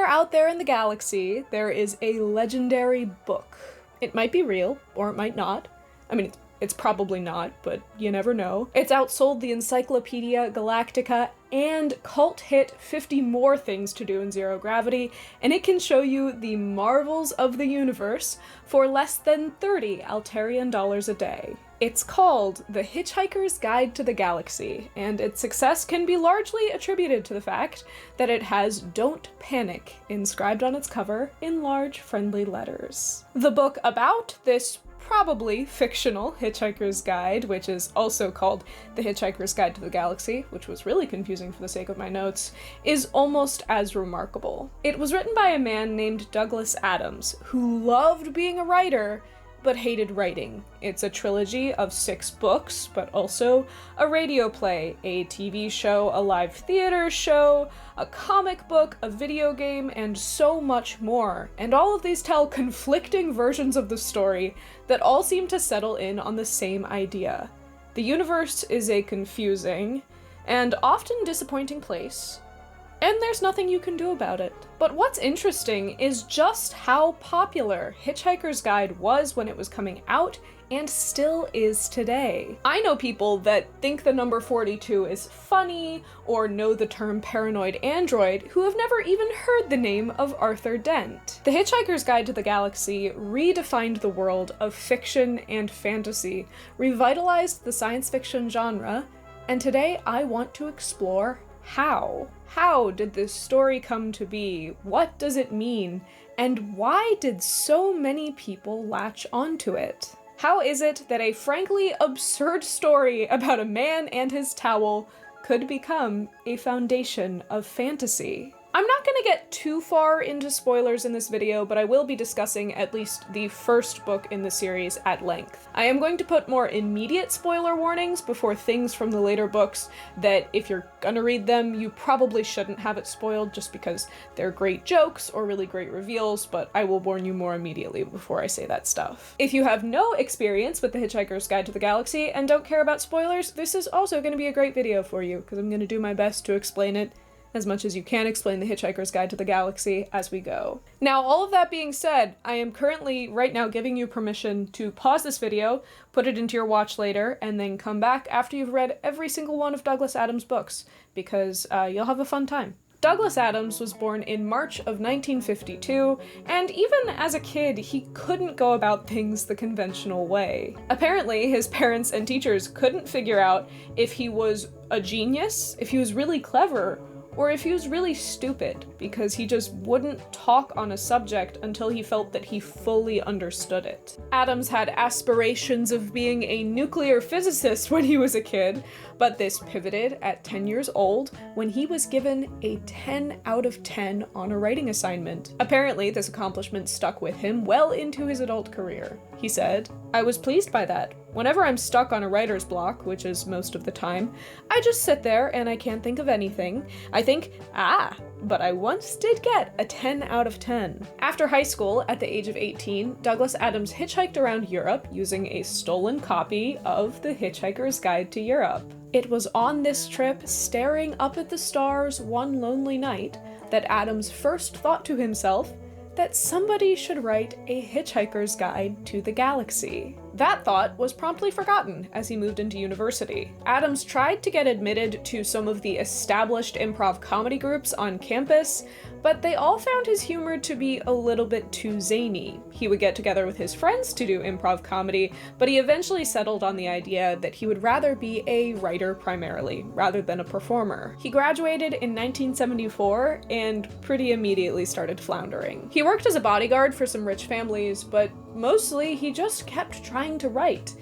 Somewhere out there in the galaxy, there is a legendary book. It might be real, or it might not. I mean, it's probably not, but you never know. It's outsold the Encyclopedia Galactica and cult hit 50 More Things to Do in Zero Gravity, and it can show you the marvels of the universe for less than 30 Altarian dollars a day. It's called The Hitchhiker's Guide to the Galaxy, and its success can be largely attributed to the fact that it has "Don't Panic" inscribed on its cover in large, friendly letters. The book about this probably fictional Hitchhiker's Guide, which is also called The Hitchhiker's Guide to the Galaxy, which was really confusing for the sake of my notes, is almost as remarkable. It was written by a man named Douglas Adams, who loved being a writer, but hated writing. It's a trilogy of 6 books, but also a radio play, a TV show, a live theater show, a comic book, a video game, and so much more. And all of these tell conflicting versions of the story that all seem to settle in on the same idea. The universe is a confusing and often disappointing place, and there's nothing you can do about it. But what's interesting is just how popular Hitchhiker's Guide was when it was coming out, and still is today. I know people that think the number 42 is funny, or know the term paranoid android, who have never even heard the name of Arthur Dent. The Hitchhiker's Guide to the Galaxy redefined the world of fiction and fantasy, revitalized the science fiction genre, and today I want to explore how. How did this story come to be? What does it mean? And why did so many people latch onto it? How is it that a frankly absurd story about a man and his towel could become a foundation of fantasy? I'm not gonna get too far into spoilers in this video, but I will be discussing at least the first book in the series at length. I am going to put more immediate spoiler warnings before things from the later books that, if you're gonna read them, you probably shouldn't have it spoiled just because they're great jokes or really great reveals, but I will warn you more immediately before I say that stuff. If you have no experience with The Hitchhiker's Guide to the Galaxy and don't care about spoilers, this is also gonna be a great video for you, because I'm gonna do my best to explain it as much as you can explain The Hitchhiker's Guide to the Galaxy as we go. Now, all of that being said, I am currently right now giving you permission to pause this video, put it into your watch later, and then come back after you've read every single one of Douglas Adams' books, because you'll have a fun time. Douglas Adams was born in March of 1952, and even as a kid, he couldn't go about things the conventional way. Apparently, his parents and teachers couldn't figure out if he was a genius, if he was really clever, or if he was really stupid, because he just wouldn't talk on a subject until he felt that he fully understood it. Adams had aspirations of being a nuclear physicist when he was a kid, but this pivoted at 10 years old when he was given a 10 out of 10 on a writing assignment. Apparently, this accomplishment stuck with him well into his adult career. He said, "I was pleased by that. Whenever I'm stuck on a writer's block, which is most of the time, I just sit there and I can't think of anything. I think, but I once did get a 10 out of 10. After high school, at the age of 18, Douglas Adams hitchhiked around Europe using a stolen copy of The Hitchhiker's Guide to Europe. It was on this trip, staring up at the stars one lonely night, that Adams first thought to himself that somebody should write a Hitchhiker's Guide to the Galaxy. That thought was promptly forgotten as he moved into university. Adams tried to get admitted to some of the established improv comedy groups on campus, but they all found his humor to be a little bit too zany. He would get together with his friends to do improv comedy, but he eventually settled on the idea that he would rather be a writer primarily, rather than a performer. He graduated in 1974 and pretty immediately started floundering. He worked as a bodyguard for some rich families, but mostly he just kept trying to write,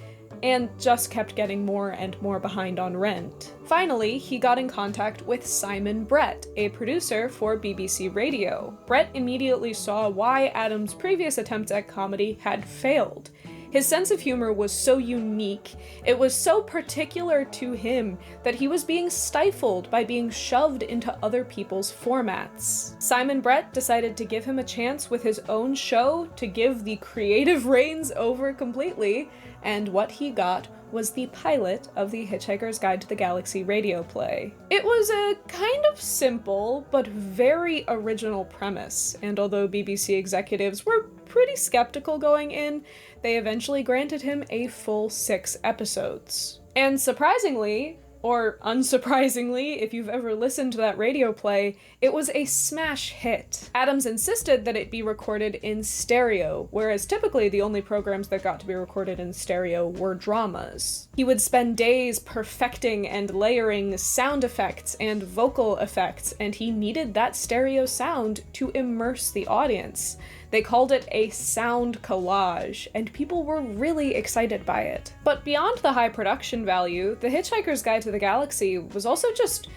and just kept getting more and more behind on rent. Finally, he got in contact with Simon Brett, a producer for BBC Radio. Brett immediately saw why Adams' previous attempts at comedy had failed. His sense of humor was so unique, it was so particular to him, that he was being stifled by being shoved into other people's formats. Simon Brett decided to give him a chance with his own show to give the creative reins over completely, and what he got was the pilot of the Hitchhiker's Guide to the Galaxy radio play. It was a kind of simple, but very original premise, and although BBC executives were pretty skeptical going in, they eventually granted him a full 6 episodes. And surprisingly, or unsurprisingly, if you've ever listened to that radio play, it was a smash hit. Adams insisted that it be recorded in stereo, whereas typically the only programs that got to be recorded in stereo were dramas. He would spend days perfecting and layering sound effects and vocal effects, and he needed that stereo sound to immerse the audience. They called it a sound collage, and people were really excited by it. But beyond the high production value, The Hitchhiker's Guide to the Galaxy was also just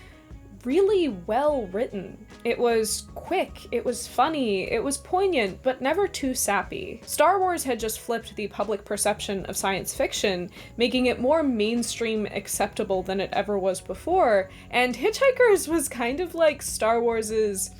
really well written. It was quick, it was funny, it was poignant, but never too sappy. Star Wars had just flipped the public perception of science fiction, making it more mainstream acceptable than it ever was before, and Hitchhikers was kind of like Star Wars's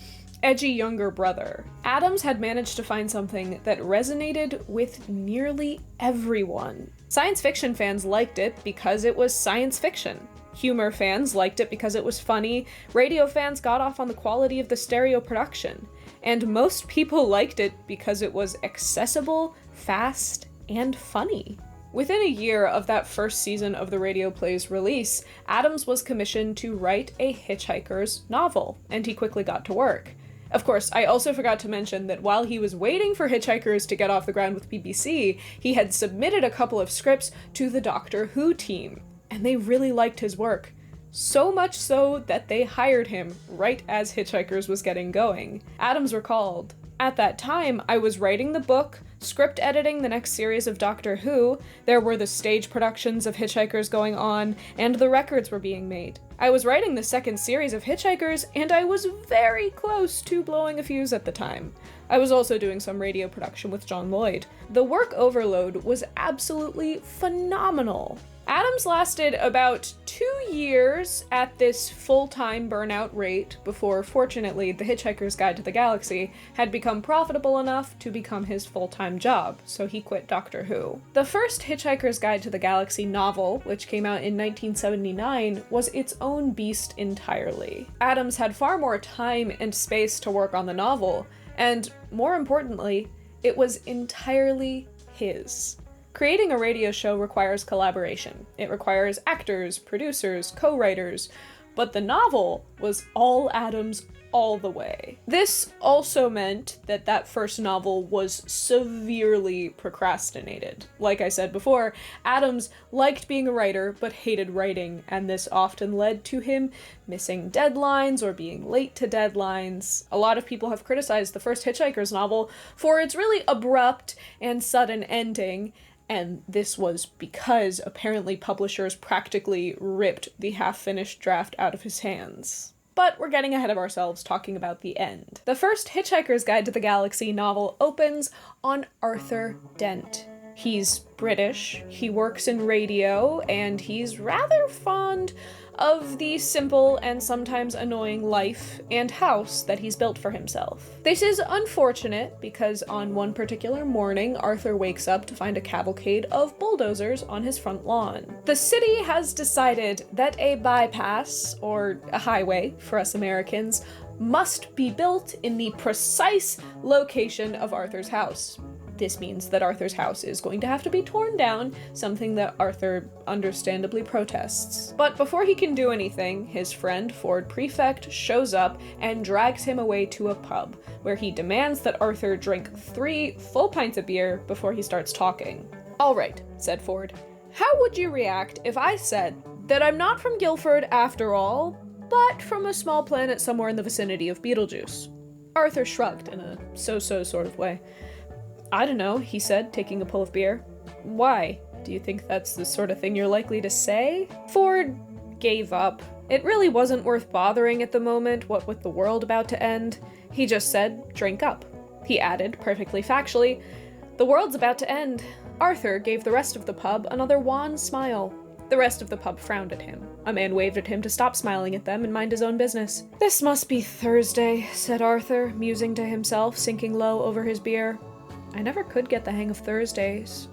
edgy younger brother. Adams had managed to find something that resonated with nearly everyone. Science fiction fans liked it because it was science fiction. Humor fans liked it because it was funny. Radio fans got off on the quality of the stereo production. And most people liked it because it was accessible, fast, and funny. Within a year of that first season of the radio play's release, Adams was commissioned to write a Hitchhiker's novel, and he quickly got to work. Of course, I also forgot to mention that while he was waiting for Hitchhikers to get off the ground with BBC, he had submitted a couple of scripts to the Doctor Who team, and they really liked his work. So much so that they hired him right as Hitchhikers was getting going. Adams recalled, "At that time, I was writing the book, script editing the next series of Doctor Who, there were the stage productions of Hitchhikers going on, and the records were being made. I was writing the second series of Hitchhikers, and I was very close to blowing a fuse at the time. I was also doing some radio production with John Lloyd. The work overload was absolutely phenomenal." Adams lasted about 2 years at this full-time burnout rate before, fortunately, The Hitchhiker's Guide to the Galaxy had become profitable enough to become his full-time job, so he quit Doctor Who. The first Hitchhiker's Guide to the Galaxy novel, which came out in 1979, was its own beast entirely. Adams had far more time and space to work on the novel, and, more importantly, it was entirely his. Creating a radio show requires collaboration. It requires actors, producers, co-writers, but the novel was all Adams all the way. This also meant that that first novel was severely procrastinated. Like I said before, Adams liked being a writer, but hated writing, and this often led to him missing deadlines or being late to deadlines. A lot of people have criticized the first Hitchhiker's novel for its really abrupt and sudden ending, and this was because apparently publishers practically ripped the half-finished draft out of his hands. But we're getting ahead of ourselves talking about the end. The first Hitchhiker's Guide to the Galaxy novel opens on Arthur Dent. He's British, he works in radio, and he's rather fond of the simple and sometimes annoying life and house that he's built for himself. This is unfortunate because on one particular morning, Arthur wakes up to find a cavalcade of bulldozers on his front lawn. The city has decided that a bypass, or a highway for us Americans, must be built in the precise location of Arthur's house. This means that Arthur's house is going to have to be torn down, something that Arthur understandably protests. But before he can do anything, his friend Ford Prefect shows up and drags him away to a pub, where he demands that Arthur drink 3 full pints of beer before he starts talking. "All right," said Ford. "How would you react if I said that I'm not from Guildford after all, but from a small planet somewhere in the vicinity of Beetlejuice?" Arthur shrugged in a so-so sort of way. "I don't know," he said, taking a pull of beer. "Why? Do you think that's the sort of thing you're likely to say?" Ford gave up. It really wasn't worth bothering at the moment, what with the world about to end. He just said, "Drink up." He added, perfectly factually, "The world's about to end." Arthur gave the rest of the pub another wan smile. The rest of the pub frowned at him. A man waved at him to stop smiling at them and mind his own business. "This must be Thursday," said Arthur, musing to himself, sinking low over his beer. "I never could get the hang of Thursdays."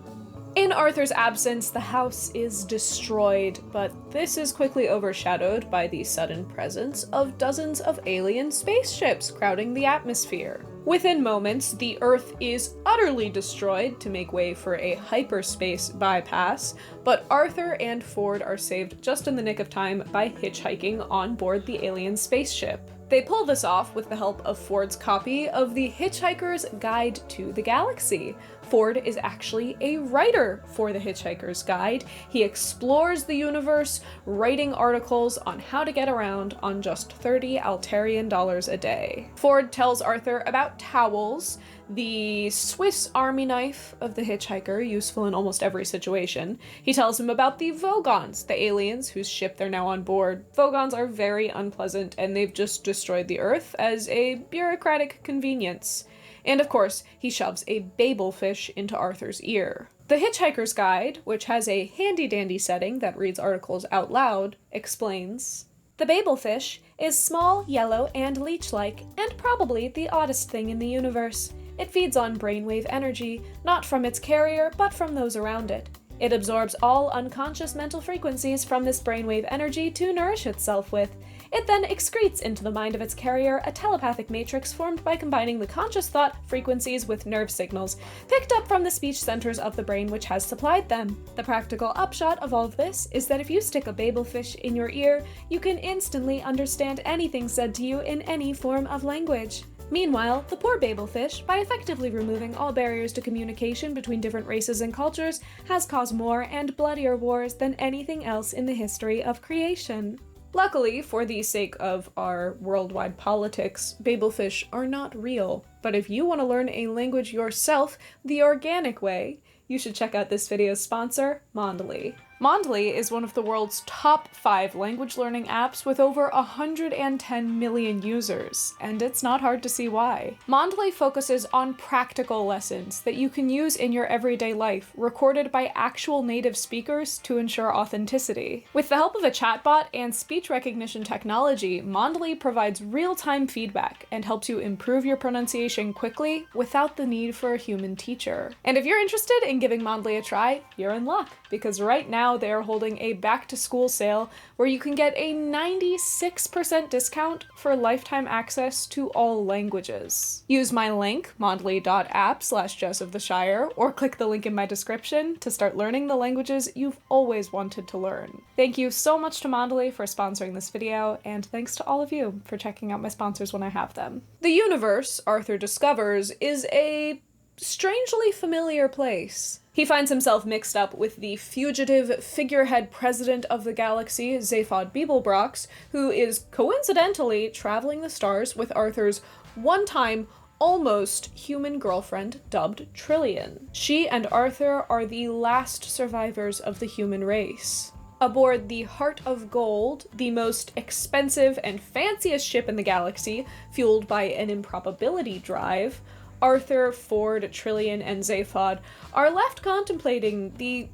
In Arthur's absence, the house is destroyed, but this is quickly overshadowed by the sudden presence of dozens of alien spaceships crowding the atmosphere. Within moments, the Earth is utterly destroyed to make way for a hyperspace bypass, but Arthur and Ford are saved just in the nick of time by hitchhiking on board the alien spaceship. They pull this off with the help of Ford's copy of the Hitchhiker's Guide to the Galaxy. Ford is actually a writer for the Hitchhiker's Guide. He explores the universe, writing articles on how to get around on just 30 Altarian dollars a day. Ford tells Arthur about towels, the Swiss Army knife of the Hitchhiker, useful in almost every situation. He tells him about the Vogons, the aliens whose ship they're now on board. Vogons are very unpleasant, and they've just destroyed the Earth as a bureaucratic convenience. And of course, he shoves a babelfish into Arthur's ear. The Hitchhiker's Guide, which has a handy-dandy setting that reads articles out loud, explains, "The babelfish is small, yellow, and leech-like, and probably the oddest thing in the universe. It feeds on brainwave energy, not from its carrier, but from those around it. It absorbs all unconscious mental frequencies from this brainwave energy to nourish itself with. It then excretes into the mind of its carrier a telepathic matrix formed by combining the conscious thought frequencies with nerve signals, picked up from the speech centers of the brain which has supplied them. The practical upshot of all of this is that if you stick a babelfish in your ear, you can instantly understand anything said to you in any form of language." Meanwhile, the poor babelfish, by effectively removing all barriers to communication between different races and cultures, has caused more and bloodier wars than anything else in the history of creation. Luckily, for the sake of our worldwide politics, babelfish are not real. But if you want to learn a language yourself the organic way, you should check out this video's sponsor, Mondly. Mondly is one of the world's top 5 language learning apps with over 110 million users, and it's not hard to see why. Mondly focuses on practical lessons that you can use in your everyday life, recorded by actual native speakers to ensure authenticity. With the help of a chatbot and speech recognition technology, Mondly provides real-time feedback and helps you improve your pronunciation quickly without the need for a human teacher. And if you're interested in giving Mondly a try, you're in luck, because right now they are holding a back-to-school sale where you can get a 96% discount for lifetime access to all languages. Use my link, mondly.app/JessofTheShire, or click the link in my description to start learning the languages you've always wanted to learn. Thank you so much to Mondly for sponsoring this video, and thanks to all of you for checking out my sponsors when I have them. The universe, Arthur discovers, is a strangely familiar place. He finds himself mixed up with the fugitive figurehead president of the galaxy, Zaphod Beeblebrox, who is coincidentally traveling the stars with Arthur's one-time, almost human girlfriend dubbed Trillian. She and Arthur are the last survivors of the human race. Aboard the Heart of Gold, the most expensive and fanciest ship in the galaxy, fueled by an improbability drive, Arthur, Ford, Trillian, and Zaphod are left contemplating the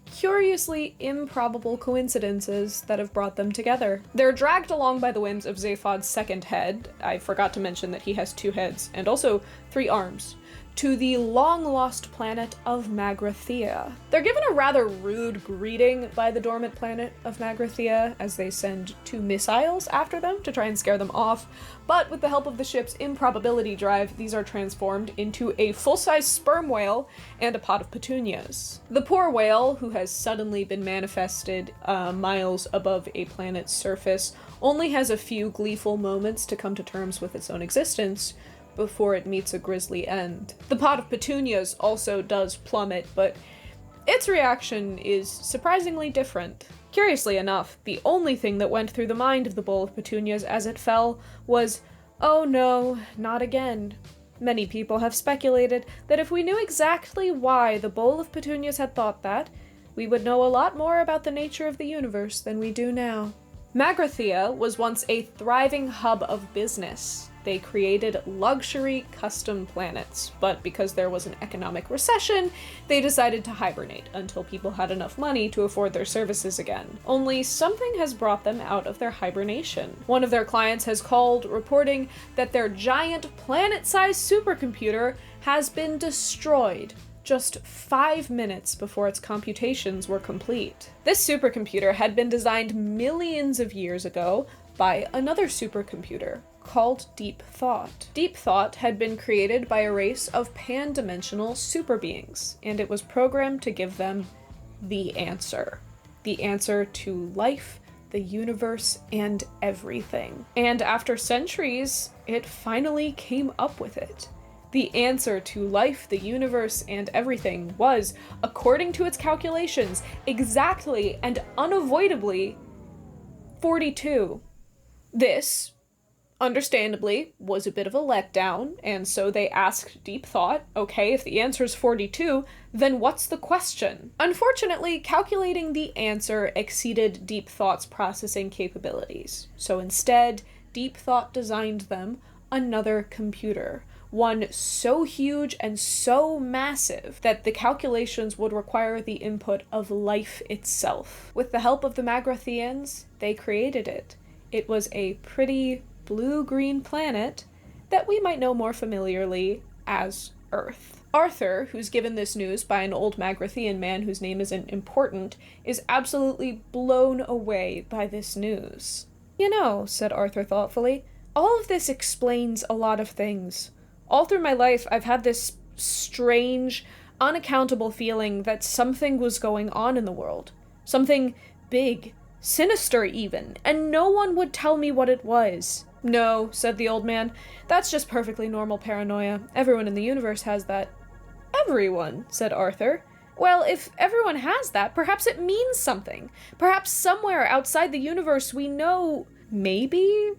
curiously improbable coincidences that have brought them together. They're dragged along by the whims of Zaphod's second head, I forgot to mention that he has 2 heads, and also 3 arms, to the long-lost planet of Magrathea. They're given a rather rude greeting by the dormant planet of Magrathea as they send 2 missiles after them to try and scare them off, but with the help of the ship's improbability drive, these are transformed into a full-size sperm whale and a pot of petunias. The poor whale, who has suddenly been manifested miles above a planet's surface, only has a few gleeful moments to come to terms with its own existence before it meets a grisly end. The pot of petunias also does plummet, but its reaction is surprisingly different. Curiously enough, the only thing that went through the mind of the bowl of petunias as it fell was, "Oh no, not again." Many people have speculated that if we knew exactly why the bowl of petunias had thought that, we would know a lot more about the nature of the universe than we do now. Magrathea was once a thriving hub of business. They created luxury custom planets, but because there was an economic recession, they decided to hibernate until people had enough money to afford their services again. Only something has brought them out of their hibernation. One of their clients has called, reporting that their giant planet-sized supercomputer has been destroyed just 5 minutes before its computations were complete. This supercomputer had been designed millions of years ago by another supercomputer called Deep Thought. Deep Thought had been created by a race of pan-dimensional superbeings, and it was programmed to give them the answer to life, the universe, and everything. And after centuries, it finally came up with it. The answer to life, the universe, and everything was, according to its calculations, exactly and unavoidably 42. This, understandably, was a bit of a letdown, and so they asked Deep Thought, okay, if the answer is 42, then what's the question? Unfortunately, calculating the answer exceeded Deep Thought's processing capabilities. So instead, Deep Thought designed them another computer, one so huge and so massive that the calculations would require the input of life itself. With the help of the Magrathians, they created it. It was a pretty blue-green planet that we might know more familiarly as Earth. Arthur, who's given this news by an old Magrathian man whose name isn't important, is absolutely blown away by this news. You know, said Arthur thoughtfully, all of this explains a lot of things. All through my life, I've had this strange, unaccountable feeling that something was going on in the world. Something big, sinister even, and no one would tell me what it was. No, said the old man, that's just perfectly normal paranoia. Everyone in the universe has that. Everyone, said Arthur. Well, if everyone has that, perhaps it means something. Perhaps somewhere outside the universe we know... Maybe?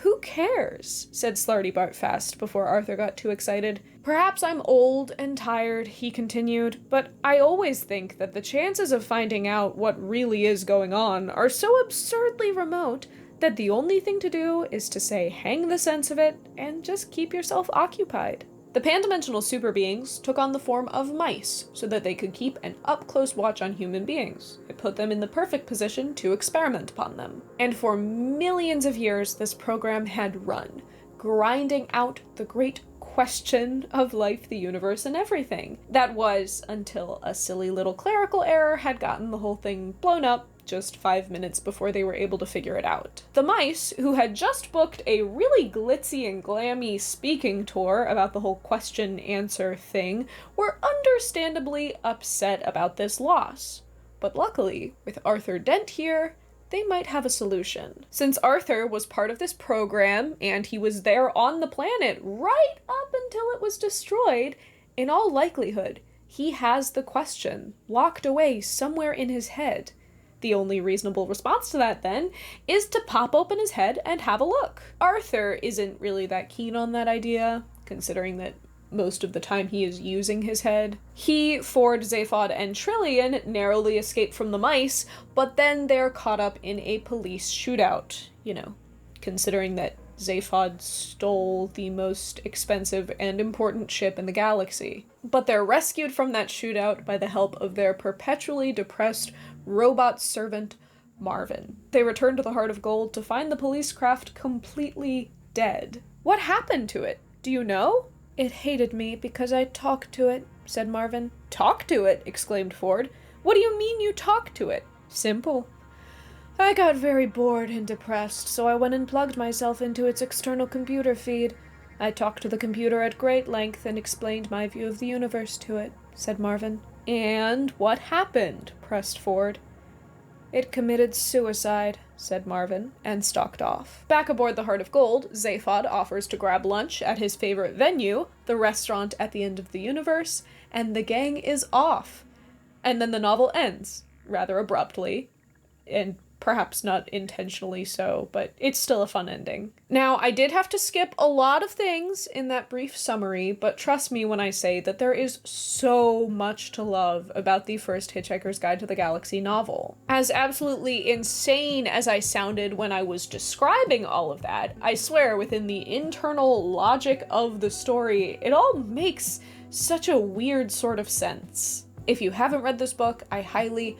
Who cares? Said Slarty Bartfast before Arthur got too excited. Perhaps I'm old and tired, he continued, but I always think that the chances of finding out what really is going on are so absurdly remote that the only thing to do is to say hang the sense of it and just keep yourself occupied. The pan-dimensional superbeings took on the form of mice so that they could keep an up-close watch on human beings. It put them in the perfect position to experiment upon them. And for millions of years, this program had run, grinding out the great question of life, the universe, and everything. That was until a silly little clerical error had gotten the whole thing blown up just 5 minutes before they were able to figure it out. The mice, who had just booked a really glitzy and glammy speaking tour about the whole question-answer thing, were understandably upset about this loss. But luckily, with Arthur Dent here, they might have a solution. Since Arthur was part of this program, and he was there on the planet right up until it was destroyed, in all likelihood, he has the question locked away somewhere in his head. The only reasonable response to that, then, is to pop open his head and have a look. Arthur isn't really that keen on that idea, considering that most of the time he is using his head. He, Ford, Zaphod, and Trillian narrowly escape from the mice, but then they're caught up in a police shootout. You know, considering that Zaphod stole the most expensive and important ship in the galaxy. But they're rescued from that shootout by the help of their perpetually depressed robot servant, Marvin. They return to the Heart of Gold to find the police craft completely dead. What happened to it? Do you know? It hated me because I talked to it, said Marvin. Talk to it? Exclaimed Ford. What do you mean you talked to it? Simple. I got very bored and depressed, so I went and plugged myself into its external computer feed. I talked to the computer at great length and explained my view of the universe to it, said Marvin. And what happened? Pressed Ford. It committed suicide, said Marvin, and stalked off. Back aboard the Heart of Gold, Zaphod offers to grab lunch at his favorite venue, the restaurant at the end of the universe, and the gang is off. And then the novel ends, rather abruptly, and perhaps not intentionally so, but it's still a fun ending. Now, I did have to skip a lot of things in that brief summary, but trust me when I say that there is so much to love about the first Hitchhiker's Guide to the Galaxy novel. As absolutely insane as I sounded when I was describing all of that, I swear within the internal logic of the story, it all makes such a weird sort of sense. If you haven't read this book, I highly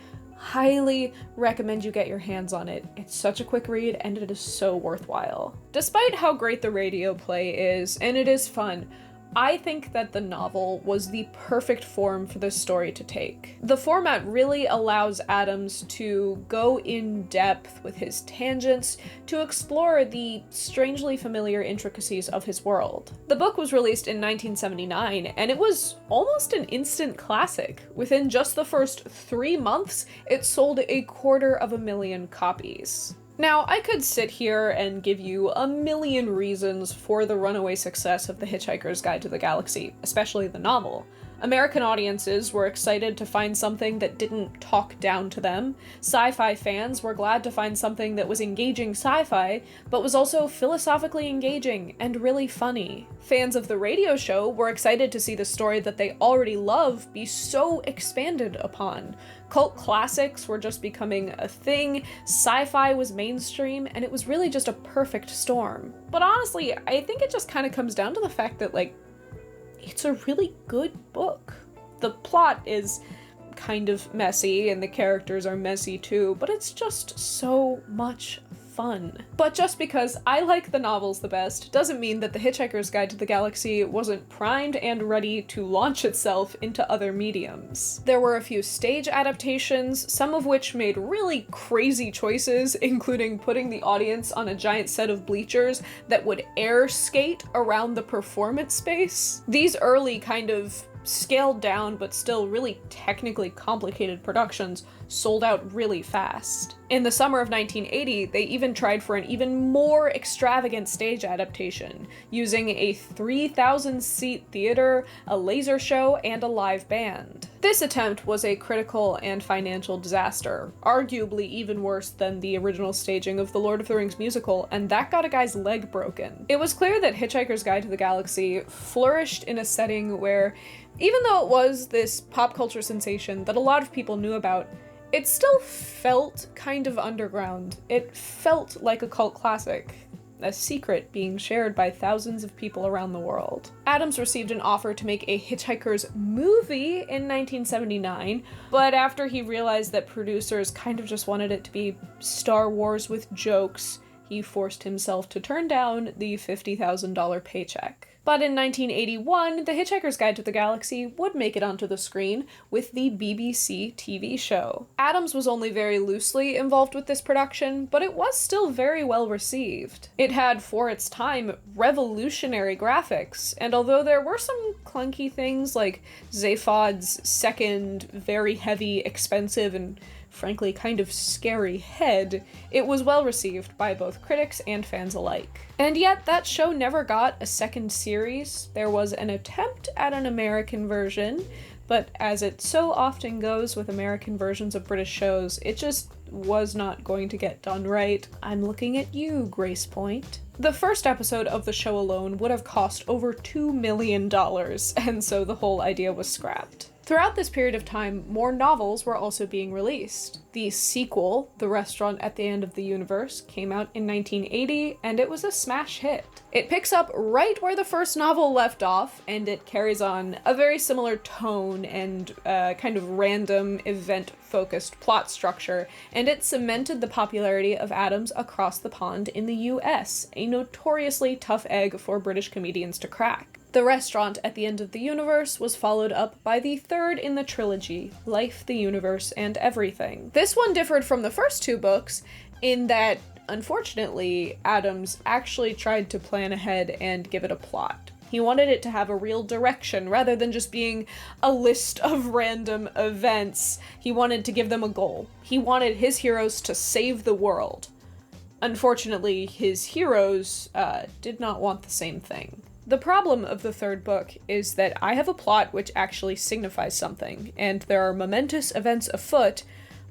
recommend you get your hands on it. It's such a quick read and it is so worthwhile. Despite how great the radio play is, and it is fun, I think that the novel was the perfect form for this story to take. The format really allows Adams to go in depth with his tangents to explore the strangely familiar intricacies of his world. The book was released in 1979, and it was almost an instant classic. Within just the first 3 months, it sold 250,000 copies. Now, I could sit here and give you a million reasons for the runaway success of The Hitchhiker's Guide to the Galaxy, especially the novel. American audiences were excited to find something that didn't talk down to them. Sci-fi fans were glad to find something that was engaging sci-fi, but was also philosophically engaging and really funny. Fans of the radio show were excited to see the story that they already love be so expanded upon. Cult classics were just becoming a thing, sci-fi was mainstream, and it was really just a perfect storm. But honestly, I think it just kind of comes down to the fact that, it's a really good book. The plot is kind of messy, and the characters are messy too, but it's just so much fun. But just because I like the novels the best doesn't mean that The Hitchhiker's Guide to the Galaxy wasn't primed and ready to launch itself into other mediums. There were a few stage adaptations, some of which made really crazy choices, including putting the audience on a giant set of bleachers that would air skate around the performance space. These early kind of scaled down but still really technically complicated productions sold out really fast. In the summer of 1980, they even tried for an even more extravagant stage adaptation, using a 3,000-seat theater, a laser show, and a live band. This attempt was a critical and financial disaster, arguably even worse than the original staging of the Lord of the Rings musical, and that got a guy's leg broken. It was clear that Hitchhiker's Guide to the Galaxy flourished in a setting where, even though it was this pop culture sensation that a lot of people knew about, it still felt kind of underground. It felt like a cult classic, a secret being shared by thousands of people around the world. Adams received an offer to make a Hitchhiker's movie in 1979, but after he realized that producers kind of just wanted it to be Star Wars with jokes, he forced himself to turn down the $50,000 paycheck. But in 1981, The Hitchhiker's Guide to the Galaxy would make it onto the screen with the BBC TV show. Adams was only very loosely involved with this production, but it was still very well received. It had, for its time, revolutionary graphics, and although there were some clunky things like Zaphod's second, very heavy, expensive, and frankly kind of scary head, it was well received by both critics and fans alike. And yet, that show never got a second series. There was an attempt at an American version, but as it so often goes with American versions of British shows, it just was not going to get done right. I'm looking at you, Grace Point. The first episode of the show alone would have cost over $2 million, and so the whole idea was scrapped. Throughout this period of time, more novels were also being released. The sequel, The Restaurant at the End of the Universe, came out in 1980, and it was a smash hit. It picks up right where the first novel left off, and it carries on a very similar tone and kind of random, event-focused plot structure, and it cemented the popularity of Adams across the pond in the US, a notoriously tough egg for British comedians to crack. The Restaurant at the End of the Universe was followed up by the third in the trilogy, Life, the Universe, and Everything. This one differed from the first two books in that, unfortunately, Adams actually tried to plan ahead and give it a plot. He wanted it to have a real direction rather than just being a list of random events. He wanted to give them a goal. He wanted his heroes to save the world. Unfortunately, his heroes did not want the same thing. The problem of the third book is that I have a plot which actually signifies something, and there are momentous events afoot,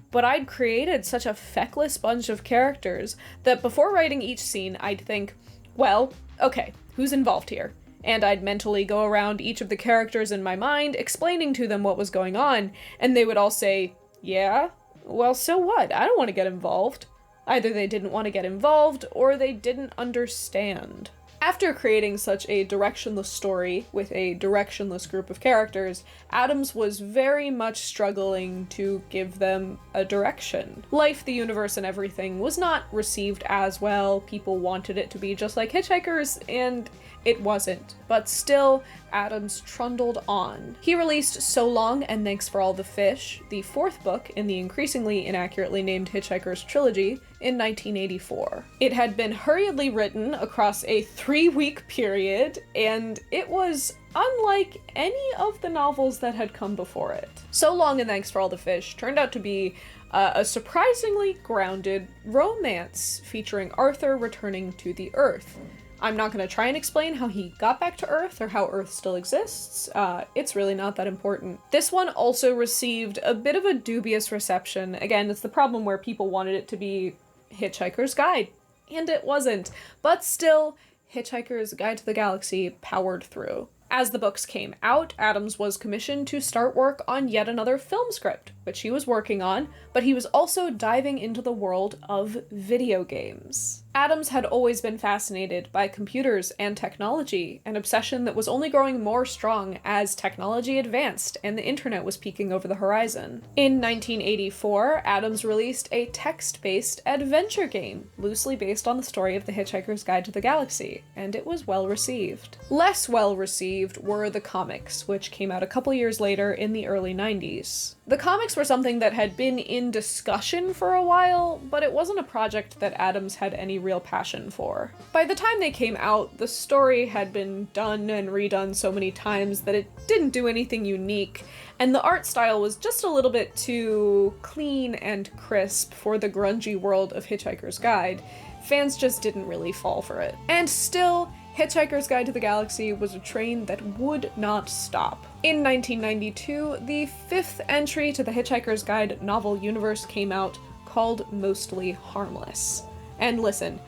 but I'd created such a feckless bunch of characters that before writing each scene, I'd think, well, okay, who's involved here? And I'd mentally go around each of the characters in my mind, explaining to them what was going on, and they would all say, yeah? Well, so what? I don't want to get involved. Either they didn't want to get involved, or they didn't understand. After creating such a directionless story with a directionless group of characters, Adams was very much struggling to give them a direction. Life, the Universe, and Everything was not received as well. People wanted it to be just like Hitchhikers, and It wasn't, but still, Adams trundled on. He released So Long and Thanks for All the Fish, the fourth book in the increasingly inaccurately named Hitchhiker's trilogy, in 1984. It had been hurriedly written across a 3-week period, and it was unlike any of the novels that had come before it. So Long and Thanks for All the Fish turned out to be a surprisingly grounded romance featuring Arthur returning to the Earth. I'm not going to try and explain how he got back to Earth or how Earth still exists. It's really not that important. This one also received a bit of a dubious reception. Again, it's the problem where people wanted it to be Hitchhiker's Guide, and it wasn't. But still, Hitchhiker's Guide to the Galaxy powered through. As the books came out, Adams was commissioned to start work on yet another film script, which he was working on, but he was also diving into the world of video games. Adams had always been fascinated by computers and technology, an obsession that was only growing more strong as technology advanced and the internet was peeking over the horizon. In 1984, Adams released a text-based adventure game, loosely based on the story of The Hitchhiker's Guide to the Galaxy, and it was well received. Less well received were the comics, which came out a couple years later in the early 90s. The comics were something that had been in discussion for a while, but it wasn't a project that Adams had any real passion for. By the time they came out, the story had been done and redone so many times that it didn't do anything unique, and the art style was just a little bit too clean and crisp for the grungy world of Hitchhiker's Guide. Fans just didn't really fall for it. And still, Hitchhiker's Guide to the Galaxy was a train that would not stop. In 1992, the fifth entry to the Hitchhiker's Guide novel universe came out, called Mostly Harmless. And listen,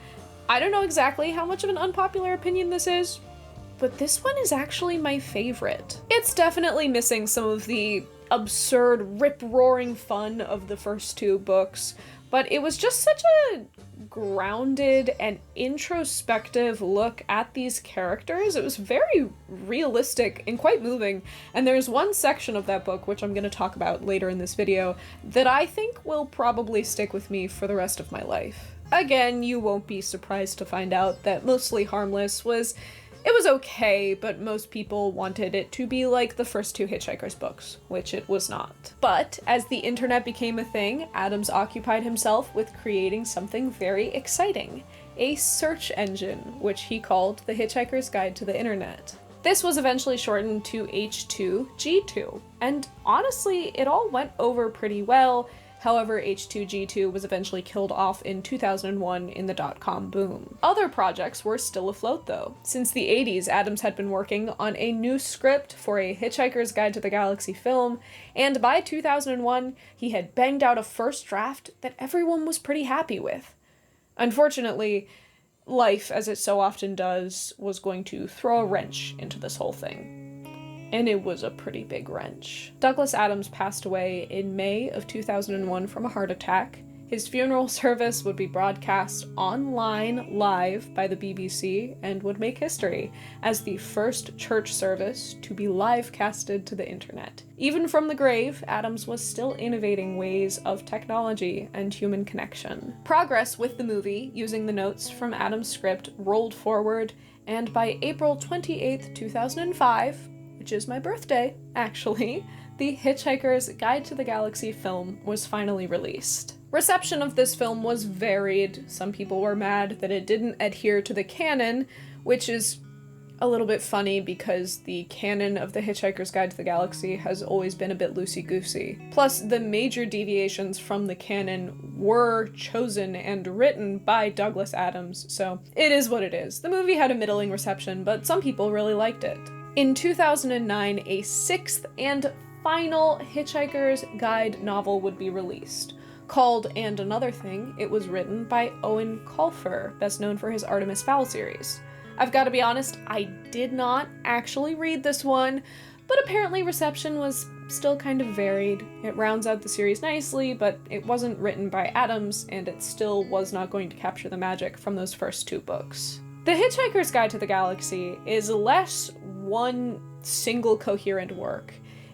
I don't know exactly how much of an unpopular opinion this is, but this one is actually my favorite. It's definitely missing some of the absurd, rip-roaring fun of the first two books, but it was just such a grounded and introspective look at these characters. It was very realistic and quite moving, and there's one section of that book, which I'm going to talk about later in this video, that I think will probably stick with me for the rest of my life. Again, you won't be surprised to find out that Mostly Harmless was okay, but most people wanted it to be like the first two Hitchhiker's books, which it was not. But as the internet became a thing, Adams occupied himself with creating something very exciting, a search engine, which he called The Hitchhiker's Guide to the Internet. This was eventually shortened to H2G2, and honestly, it all went over pretty well. However, H2G2 was eventually killed off in 2001 in the dot-com boom. Other projects were still afloat though. Since the 80s, Adams had been working on a new script for a Hitchhiker's Guide to the Galaxy film, and by 2001, he had banged out a first draft that everyone was pretty happy with. Unfortunately, life, as it so often does, was going to throw a wrench into this whole thing. And it was a pretty big wrench. Douglas Adams passed away in May of 2001 from a heart attack. His funeral service would be broadcast online live by the BBC and would make history as the first church service to be live casted to the internet. Even from the grave, Adams was still innovating ways of technology and human connection. Progress with the movie, using the notes from Adams' script, rolled forward, and by April 28th, 2005, which is my birthday, actually, the Hitchhiker's Guide to the Galaxy film was finally released. Reception of this film was varied. Some people were mad that it didn't adhere to the canon, which is a little bit funny because the canon of the Hitchhiker's Guide to the Galaxy has always been a bit loosey-goosey. Plus, the major deviations from the canon were chosen and written by Douglas Adams, so it is what it is. The movie had a middling reception, but some people really liked it. In 2009, a sixth and final Hitchhiker's Guide novel would be released. Called And Another Thing, it was written by Owen Colfer, best known for his Artemis Fowl series. I've got to be honest, I did not actually read this one, but apparently reception was still kind of varied. It rounds out the series nicely, but it wasn't written by Adams, and it still was not going to capture the magic from those first two books. The Hitchhiker's Guide to the Galaxy is less one single coherent work,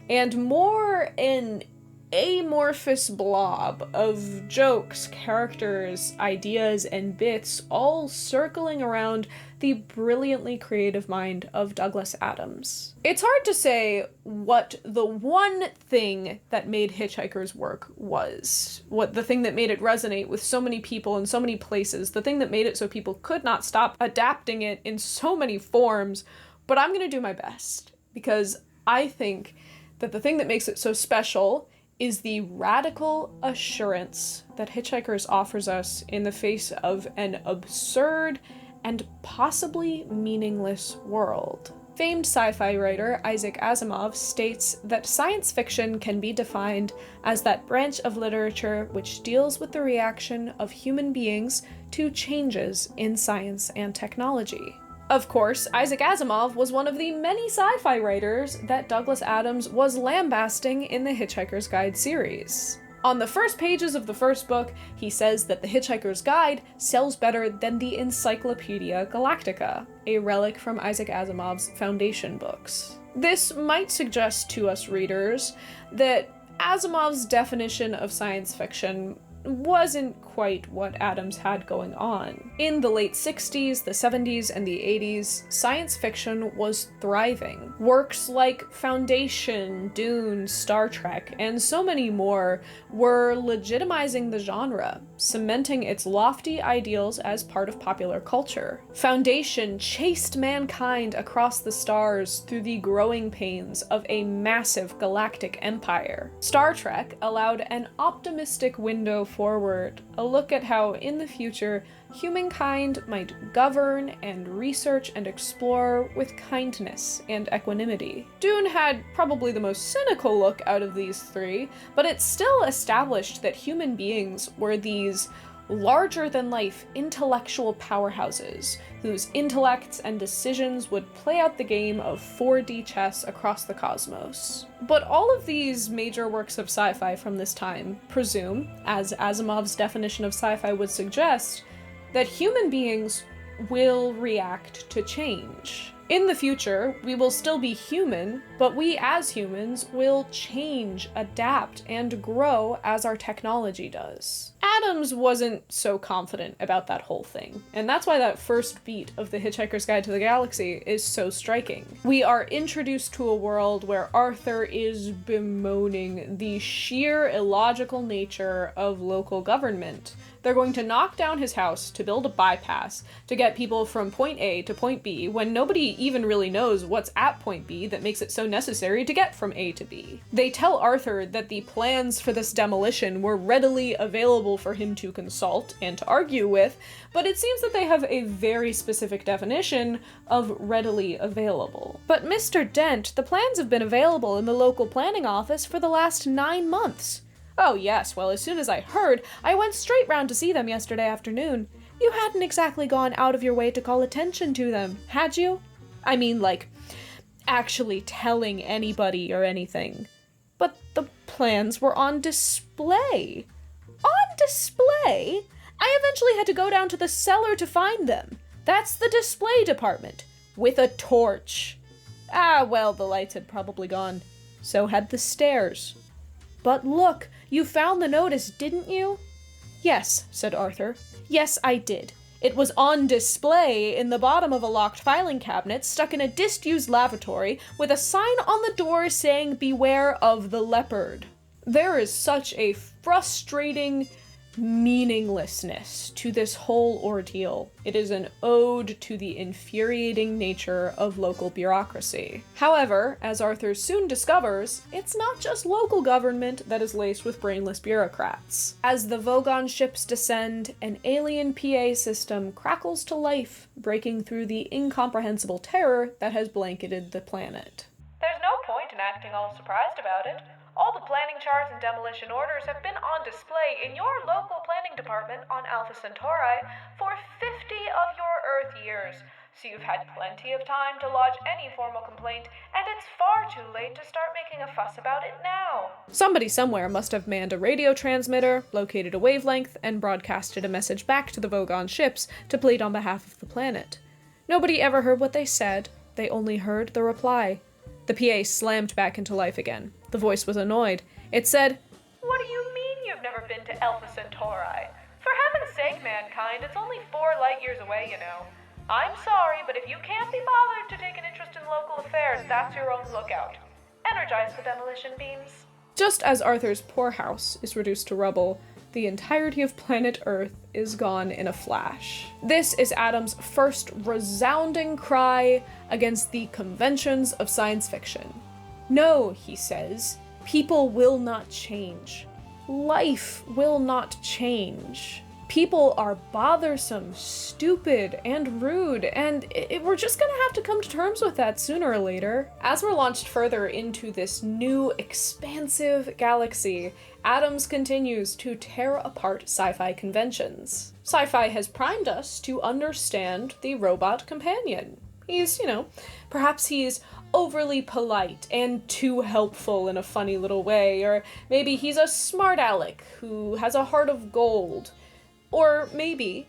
and more an amorphous blob of jokes, characters, ideas, and bits all circling around the brilliantly creative mind of Douglas Adams. It's hard to say what the one thing that made Hitchhiker's work was, what the thing that made it resonate with so many people in so many places, the thing that made it so people could not stop adapting it in so many forms, but I'm gonna do my best, because I think that the thing that makes it so special is the radical assurance that Hitchhikers offers us in the face of an absurd and possibly meaningless world. Famed sci-fi writer Isaac Asimov states that science fiction can be defined as that branch of literature which deals with the reaction of human beings to changes in science and technology. Of course, Isaac Asimov was one of the many sci-fi writers that Douglas Adams was lambasting in the Hitchhiker's Guide series. On the first pages of the first book, he says that the Hitchhiker's Guide sells better than the Encyclopedia Galactica, a relic from Isaac Asimov's Foundation books. This might suggest to us readers that Asimov's definition of science fiction wasn't quite what Adams had going on. In the late 60s, the 70s, and the 80s, science fiction was thriving. Works like Foundation, Dune, Star Trek, and so many more were legitimizing the genre, cementing its lofty ideals as part of popular culture. Foundation chased mankind across the stars through the growing pains of a massive galactic empire. Star Trek allowed an optimistic window forward, a look at how, in the future, humankind might govern and research and explore with kindness and equanimity. Dune had probably the most cynical look out of these three, but it still established that human beings were these larger-than-life intellectual powerhouses whose intellects and decisions would play out the game of 4D chess across the cosmos. But all of these major works of sci-fi from this time presume, as Asimov's definition of sci-fi would suggest, that human beings will react to change. In the future, we will still be human, but we as humans will change, adapt, and grow as our technology does. Adams wasn't so confident about that whole thing, and that's why that first beat of The Hitchhiker's Guide to the Galaxy is so striking. We are introduced to a world where Arthur is bemoaning the sheer illogical nature of local government. They're going to knock down his house to build a bypass to get people from point A to point B when nobody even really knows what's at point B that makes it so necessary to get from A to B. They tell Arthur that the plans for this demolition were readily available for him to consult and to argue with, but it seems that they have a very specific definition of readily available. But Mr. Dent, the plans have been available in the local planning office for the last 9 months. Oh yes, well, as soon as I heard, I went straight round to see them yesterday afternoon. You hadn't exactly gone out of your way to call attention to them, had you? I mean, like, actually telling anybody or anything. But the plans were on display. On display? I eventually had to go down to the cellar to find them. That's the display department. With a torch. Ah, well, the lights had probably gone. So had the stairs. But look, you found the notice, didn't you? Yes, said Arthur. Yes, I did. It was on display in the bottom of a locked filing cabinet stuck in a disused lavatory with a sign on the door saying, "Beware of the leopard." There is such a frustrating meaninglessness to this whole ordeal. It is an ode to the infuriating nature of local bureaucracy. However, as Arthur soon discovers, it's not just local government that is laced with brainless bureaucrats. As the Vogon ships descend, an alien PA system crackles to life, breaking through the incomprehensible terror that has blanketed the planet. There's no point in acting all surprised about it. All the planning charts and demolition orders have been on display in your local planning department on Alpha Centauri for 50 of your Earth years, so you've had plenty of time to lodge any formal complaint, and it's far too late to start making a fuss about it now. Somebody somewhere must have manned a radio transmitter, located a wavelength, and broadcasted a message back to the Vogon ships to plead on behalf of the planet. Nobody ever heard what they said, they only heard the reply. The PA slammed back into life again. The voice was annoyed. It said, have never been to Alpha Centauri. For heaven's sake, mankind, it's only 4 light years away, you know. I'm sorry, but if you can't be bothered to take an interest in local affairs, that's your own lookout. Energize the demolition beams. Just as Arthur's poorhouse is reduced to rubble, the entirety of planet Earth is gone in a flash. This is Adam's first resounding cry against the conventions of science fiction. No, he says, people will not change. Life will not change. People are bothersome, stupid, and rude, and we're just gonna have to come to terms with that sooner or later. As we're launched further into this new, expansive galaxy, Adams continues to tear apart sci-fi conventions. Sci-fi has primed us to understand the robot companion. He's, perhaps he's overly polite and too helpful in a funny little way, or maybe he's a smart aleck who has a heart of gold. Or maybe,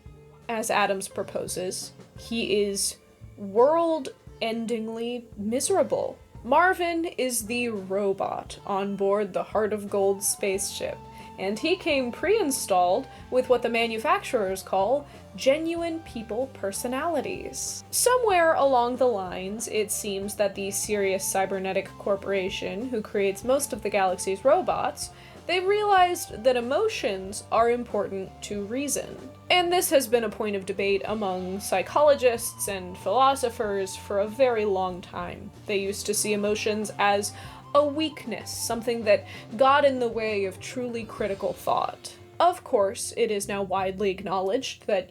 as Adams proposes, he is world-endingly miserable. Marvin is the robot on board the Heart of Gold spaceship, and he came pre-installed with what the manufacturers call genuine people personalities. Somewhere along the lines, it seems that the Sirius Cybernetic Corporation, who creates most of the galaxy's robots, they realized that emotions are important to reason. And this has been a point of debate among psychologists and philosophers for a very long time. They used to see emotions as a weakness, something that got in the way of truly critical thought. Of course, it is now widely acknowledged that,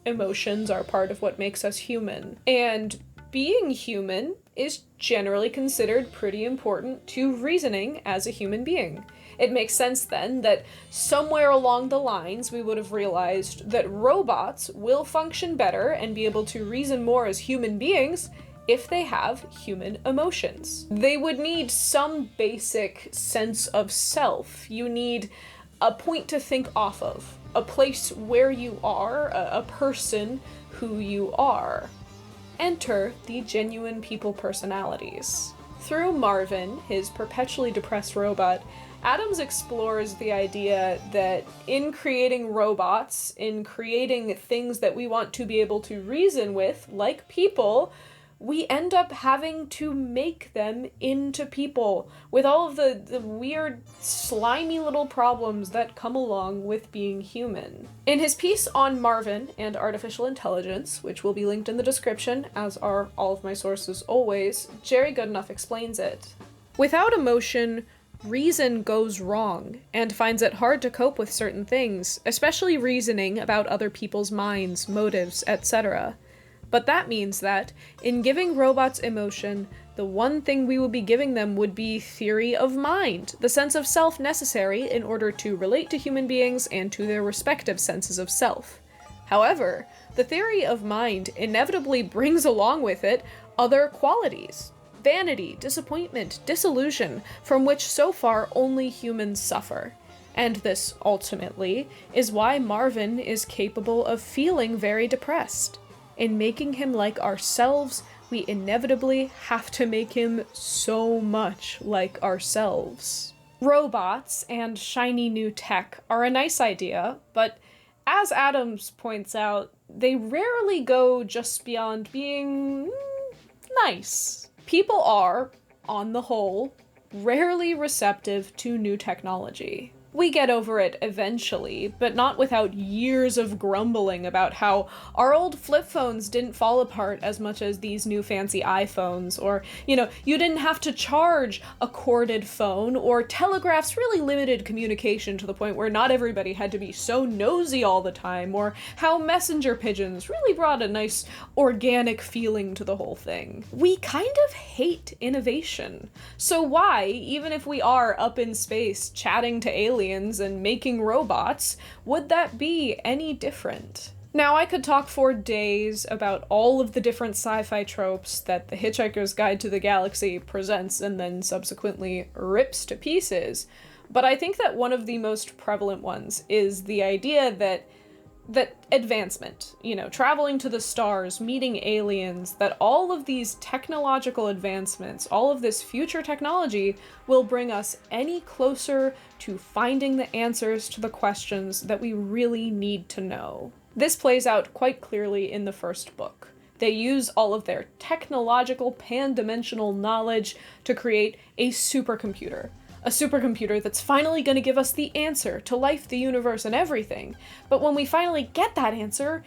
emotions are part of what makes us human. And being human is generally considered pretty important to reasoning as a human being. It makes sense then that somewhere along the lines we would have realized that robots will function better and be able to reason more as human beings if they have human emotions. They would need some basic sense of self. You need a point to think off of, a place where you are, a person who you are. Enter the genuine people personalities. Through Marvin, his perpetually depressed robot, Adams explores the idea that in creating robots, in creating things that we want to be able to reason with, like people, we end up having to make them into people, with all of the weird, slimy little problems that come along with being human. In his piece on Marvin and artificial intelligence, which will be linked in the description, as are all of my sources always, Jerry Goodenough explains it. Without emotion, reason goes wrong, and finds it hard to cope with certain things, especially reasoning about other people's minds, motives, etc. But that means that, in giving robots emotion, the one thing we would be giving them would be theory of mind, the sense of self necessary in order to relate to human beings and to their respective senses of self. However, the theory of mind inevitably brings along with it other qualities. Vanity, disappointment, disillusion, from which so far only humans suffer. And this, ultimately, is why Marvin is capable of feeling very depressed. In making him like ourselves, we inevitably have to make him so much like ourselves. Robots and shiny new tech are a nice idea, but as Adams points out, they rarely go just beyond being nice. People are, on the whole, rarely receptive to new technology. We get over it eventually, but not without years of grumbling about how our old flip phones didn't fall apart as much as these new fancy iPhones, or, you didn't have to charge a corded phone, or telegraphs really limited communication to the point where not everybody had to be so nosy all the time, or how messenger pigeons really brought a nice organic feeling to the whole thing. We kind of hate innovation. So why, even if we are up in space chatting to aliens and making robots, would that be any different? Now, I could talk for days about all of the different sci-fi tropes that The Hitchhiker's Guide to the Galaxy presents and then subsequently rips to pieces, but I think that one of the most prevalent ones is the idea that that advancement, traveling to the stars, meeting aliens, that all of these technological advancements, all of this future technology will bring us any closer to finding the answers to the questions that we really need to know. This plays out quite clearly in the first book. They use all of their technological pan-dimensional knowledge to create a supercomputer. A supercomputer that's finally going to give us the answer to life, the universe, and everything. But when we finally get that answer,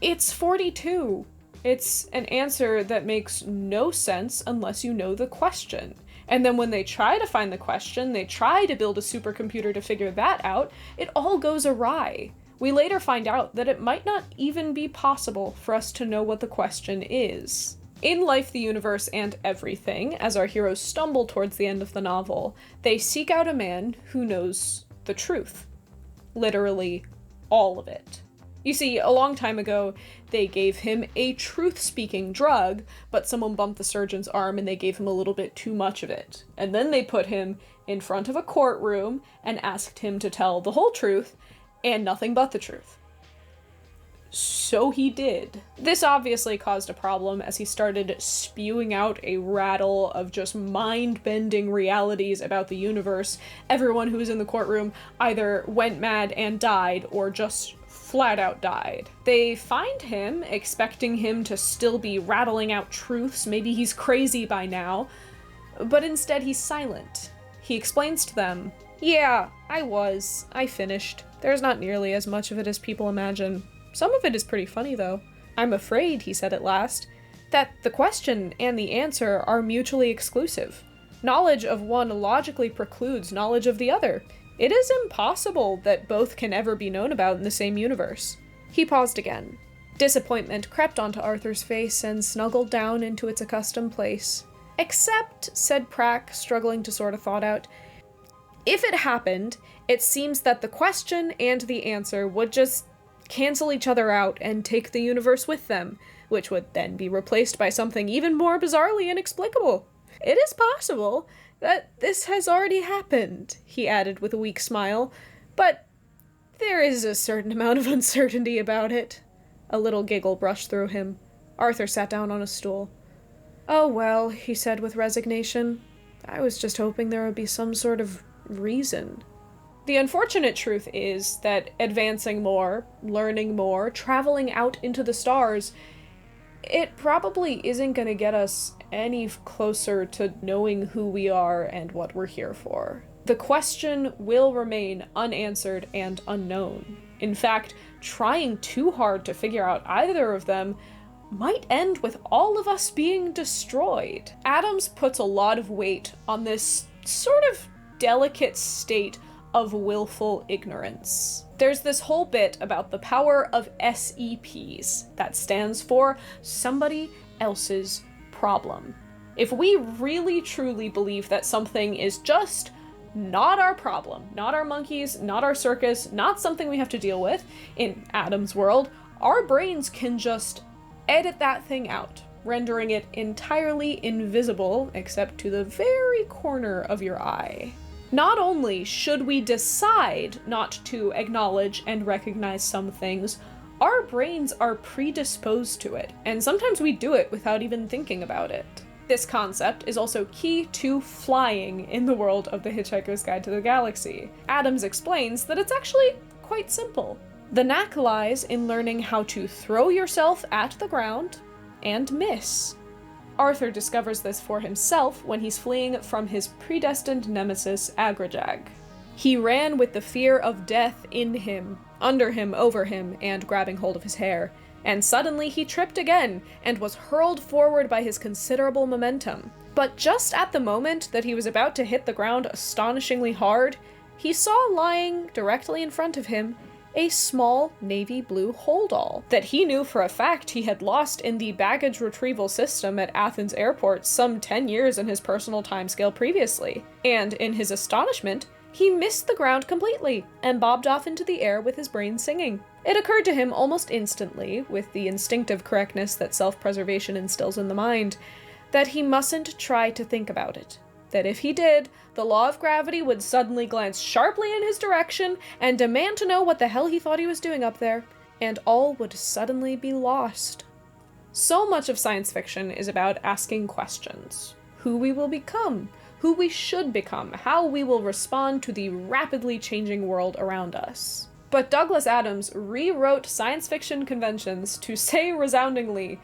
it's 42. It's an answer that makes no sense unless you know the question. And then when they try to find the question, they try to build a supercomputer to figure that out, it all goes awry. We later find out that it might not even be possible for us to know what the question is. In Life, the Universe, and Everything, as our heroes stumble towards the end of the novel, they seek out a man who knows the truth. Literally, all of it. You see, a long time ago, they gave him a truth-speaking drug, but someone bumped the surgeon's arm and they gave him a little bit too much of it. And then they put him in front of a courtroom and asked him to tell the whole truth and nothing but the truth. So he did. This obviously caused a problem as he started spewing out a rattle of just mind-bending realities about the universe. Everyone who was in the courtroom either went mad and died or just flat out died. They find him, expecting him to still be rattling out truths, maybe he's crazy by now, but instead he's silent. He explains to them, "Yeah, I finished. There's not nearly as much of it as people imagine. Some of it is pretty funny, though. I'm afraid," he said at last, "that the question and the answer are mutually exclusive. Knowledge of one logically precludes knowledge of the other. It is impossible that both can ever be known about in the same universe." He paused again. Disappointment crept onto Arthur's face and snuggled down into its accustomed place. "Except," said Prack, struggling to sort a thought out, "if it happened, it seems that the question and the answer would just cancel each other out and take the universe with them, which would then be replaced by something even more bizarrely inexplicable. It is possible that this has already happened," he added with a weak smile, "but there is a certain amount of uncertainty about it." A little giggle brushed through him. Arthur sat down on a stool. "Oh well," he said with resignation. "I was just hoping there would be some sort of reason." The unfortunate truth is that advancing more, learning more, traveling out into the stars, it probably isn't going to get us any closer to knowing who we are and what we're here for. The question will remain unanswered and unknown. In fact, trying too hard to figure out either of them might end with all of us being destroyed. Adams puts a lot of weight on this sort of delicate state of willful ignorance. There's this whole bit about the power of SEPs. That stands for somebody else's problem. If we really truly believe that something is just not our problem, not our monkeys, not our circus, not something we have to deal with, in Adam's world, our brains can just edit that thing out, rendering it entirely invisible except to the very corner of your eye. Not only should we decide not to acknowledge and recognize some things, our brains are predisposed to it, and sometimes we do it without even thinking about it. This concept is also key to flying in the world of The Hitchhiker's Guide to the Galaxy. Adams explains that it's actually quite simple. The knack lies in learning how to throw yourself at the ground and miss. Arthur discovers this for himself when he's fleeing from his predestined nemesis, Agrajag. He ran with the fear of death in him, under him, over him, and grabbing hold of his hair, and suddenly he tripped again and was hurled forward by his considerable momentum. But just at the moment that he was about to hit the ground astonishingly hard, he saw lying directly in front of him a small navy blue holdall that he knew for a fact he had lost in the baggage retrieval system at Athens airport some 10 years in his personal timescale previously. And in his astonishment, he missed the ground completely and bobbed off into the air with his brain singing. It occurred to him almost instantly, with the instinctive correctness that self-preservation instills in the mind, that he mustn't try to think about it. That if he did, the law of gravity would suddenly glance sharply in his direction and demand to know what the hell he thought he was doing up there. and all would suddenly be lost. So much of science fiction is about asking questions. Who we will become, who we should become, how we will respond to the rapidly changing world around us. But Douglas Adams rewrote science fiction conventions to say resoundingly,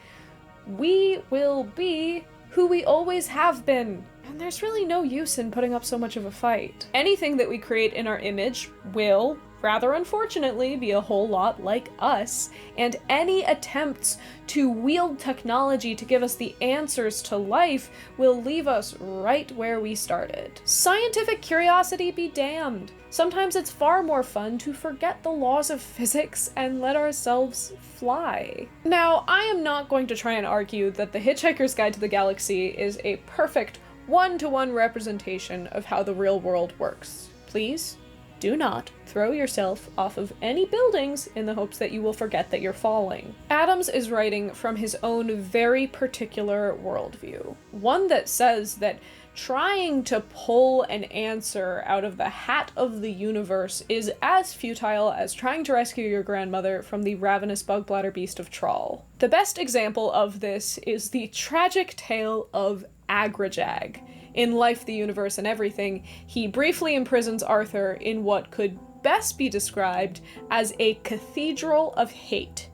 we will be who we always have been, and there's really no use in putting up so much of a fight. Anything that we create in our image will, rather unfortunately, be a whole lot like us, and any attempts to wield technology to give us the answers to life will leave us right where we started. Scientific curiosity be damned. Sometimes it's far more fun to forget the laws of physics and let ourselves fly. Now, I am not going to try and argue that The Hitchhiker's Guide to the Galaxy is a perfect one-to-one representation of how the real world works. Please do not throw yourself off of any buildings in the hopes that you will forget that you're falling. Adams is writing from his own very particular worldview, one that says that trying to pull an answer out of the hat of the universe is as futile as trying to rescue your grandmother from the ravenous bug bladder beast of Trawl. The best example of this is the tragic tale of Agrajag. In Life, the Universe, and Everything, he briefly imprisons Arthur in what could best be described as a cathedral of hate.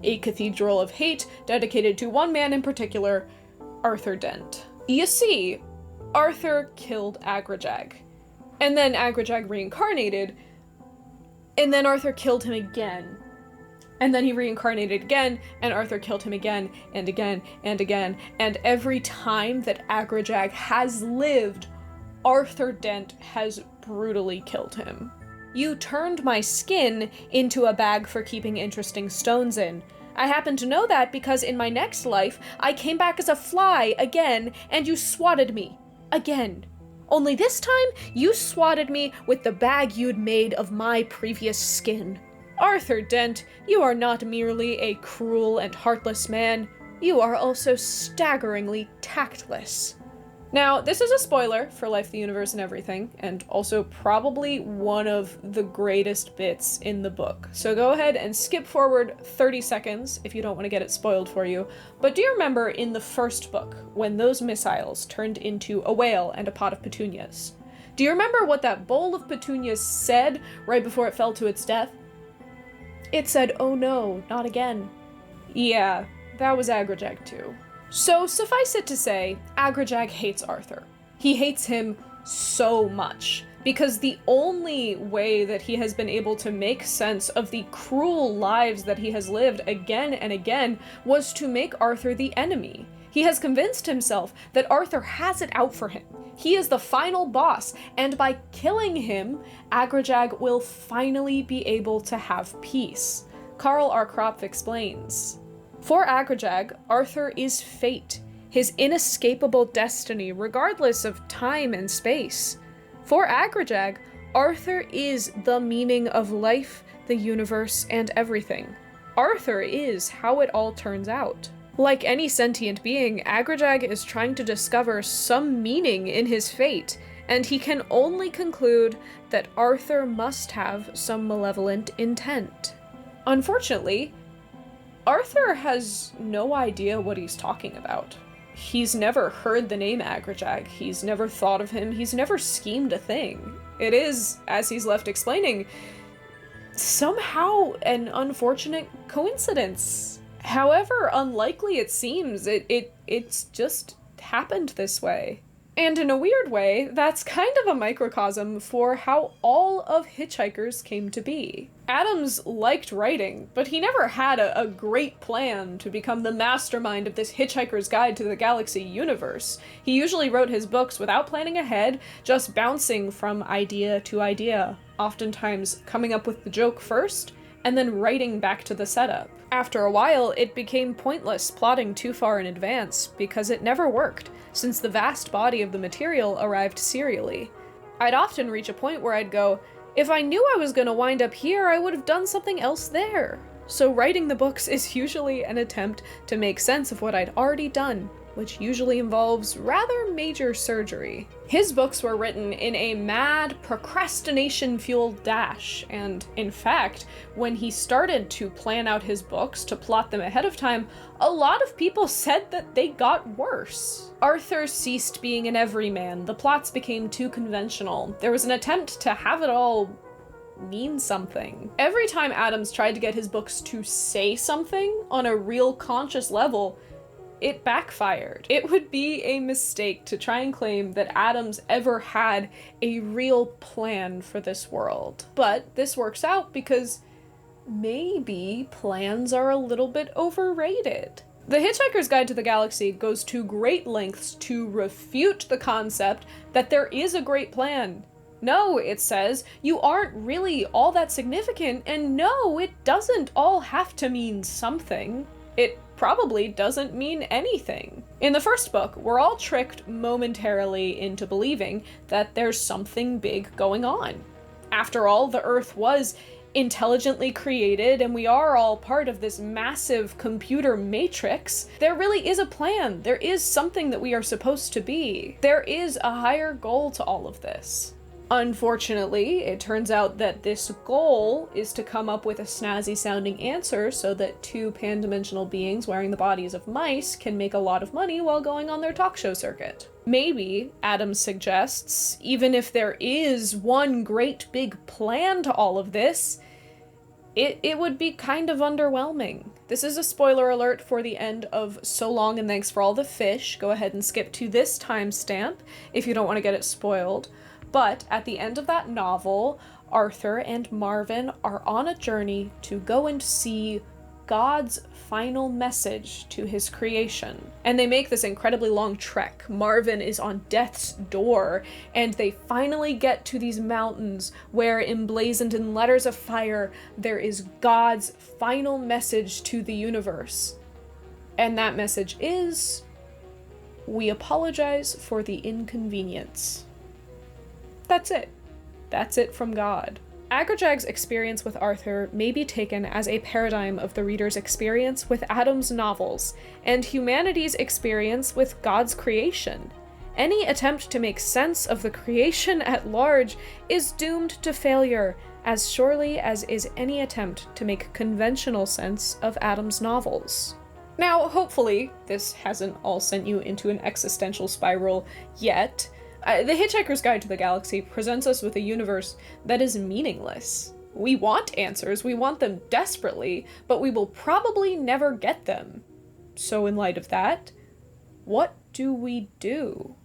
A cathedral of hate dedicated to one man in particular, Arthur Dent. You see, Arthur killed Agrajag, and then Agrajag reincarnated, and then Arthur killed him again. And then he reincarnated again, and Arthur killed him again, and again, and again, and every time that Agrajag has lived, Arthur Dent has brutally killed him. You turned my skin into a bag for keeping interesting stones in. I happen to know that because in my next life, I came back as a fly again, and you swatted me. Again. Only this time, you swatted me with the bag you'd made of my previous skin. Arthur Dent, you are not merely a cruel and heartless man, you are also staggeringly tactless. Now, this is a spoiler for Life, the Universe, and Everything, and also probably one of the greatest bits in the book. So go ahead and skip forward 30 seconds if you don't want to get it spoiled for you. But do you remember in the first book, when those missiles turned into a whale and a pot of petunias? Do you remember what that bowl of petunias said right before it fell to its death? It said, "Oh no, not again." Yeah, that was Agrajag too. So suffice it to say, Agrajag hates Arthur. He hates him so much, because the only way that he has been able to make sense of the cruel lives that he has lived again and again was to make Arthur the enemy. He has convinced himself that Arthur has it out for him. He is the final boss, and by killing him, Agrajag will finally be able to have peace. Karl R. Kropf explains, "For Agrajag, Arthur is fate, his inescapable destiny regardless of time and space. For Agrajag, Arthur is the meaning of life, the universe, and everything. Arthur is how it all turns out." Like any sentient being, Agrajag is trying to discover some meaning in his fate, and he can only conclude that Arthur must have some malevolent intent. Unfortunately, Arthur has no idea what he's talking about. He's never heard the name Agrajag, he's never thought of him, he's never schemed a thing. It is, as he's left explaining, somehow an unfortunate coincidence. However unlikely it seems, it's just happened this way. And in a weird way, that's kind of a microcosm for how all of Hitchhikers came to be. Adams liked writing, but he never had a great plan to become the mastermind of this Hitchhiker's Guide to the Galaxy universe. He usually wrote his books without planning ahead, just bouncing from idea to idea, oftentimes coming up with the joke first, and then writing back to the setup. After a while, it became pointless plotting too far in advance, because it never worked, since the vast body of the material arrived serially. I'd often reach a point where I'd go, if I knew I was gonna wind up here, I would have done something else there. So writing the books is usually an attempt to make sense of what I'd already done. which usually involves rather major surgery. His books were written in a mad, procrastination-fueled dash, and in fact, when he started to plan out his books, to plot them ahead of time, a lot of people said that they got worse. Arthur ceased being an everyman, the plots became too conventional, there was an attempt to have it all mean something. Every time Adams tried to get his books to say something on a real conscious level, it backfired. It would be a mistake to try and claim that Adams ever had a real plan for this world. But this works out because maybe plans are a little bit overrated. The Hitchhiker's Guide to the Galaxy goes to great lengths to refute the concept that there is a great plan. No, it says, you aren't really all that significant, and no, it doesn't all have to mean something. It probably doesn't mean anything. In the first book, we're all tricked momentarily into believing that there's something big going on. After all, the Earth was intelligently created and we are all part of this massive computer matrix. There really is a plan. There is something that we are supposed to be. There is a higher goal to all of this. Unfortunately, it turns out that this goal is to come up with a snazzy sounding answer so that two pan-dimensional beings wearing the bodies of mice can make a lot of money while going on their talk show circuit. Maybe, Adams suggests, even if there is one great big plan to all of this, it would be kind of underwhelming. This is a spoiler alert for the end of So Long and Thanks for All the Fish. Go ahead and skip to this timestamp if you don't want to get it spoiled. But at the end of that novel, Arthur and Marvin are on a journey to go and see God's final message to his creation. And they make this incredibly long trek. Marvin is on death's door, and they finally get to these mountains where, emblazoned in letters of fire, there is God's final message to the universe. And that message is, we apologize for the inconvenience. That's it. That's it from God. Agrajag's experience with Arthur may be taken as a paradigm of the reader's experience with Adams' novels, and humanity's experience with God's creation. Any attempt to make sense of the creation at large is doomed to failure, as surely as is any attempt to make conventional sense of Adams' novels. Now, hopefully, this hasn't all sent you into an existential spiral yet. The Hitchhiker's Guide to the Galaxy presents us with a universe that is meaningless. We want answers, we want them desperately, but we will probably never get them. So in light of that, what do we do?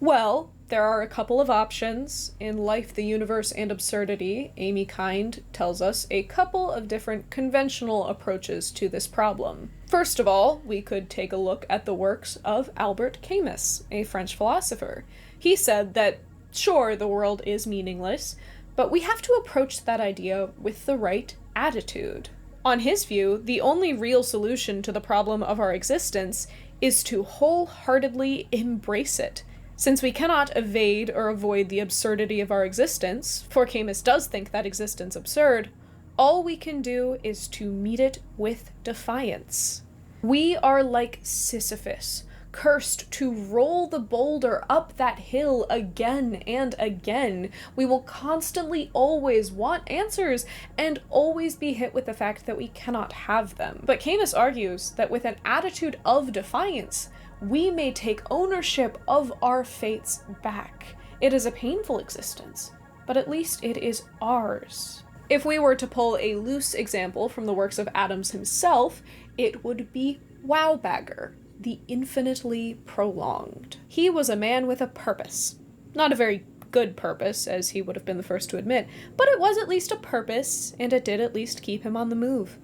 Well, there are a couple of options. In Life, the Universe, and Absurdity, Amy Kind tells us a couple of different conventional approaches to this problem. First of all, we could take a look at the works of Albert Camus, a French philosopher. He said that, sure, the world is meaningless, but we have to approach that idea with the right attitude. On his view, the only real solution to the problem of our existence is to wholeheartedly embrace it. Since we cannot evade or avoid the absurdity of our existence, for Camus does think that existence absurd, all we can do is to meet it with defiance. We are like Sisyphus, cursed to roll the boulder up that hill again and again. We will constantly always want answers and always be hit with the fact that we cannot have them. But Camus argues that with an attitude of defiance, we may take ownership of our fates back. It is a painful existence, but at least it is ours. If we were to pull a loose example from the works of Adams himself, it would be Wowbagger, the infinitely prolonged. He was a man with a purpose. Not a very good purpose, as he would have been the first to admit, but it was at least a purpose, and it did at least keep him on the move.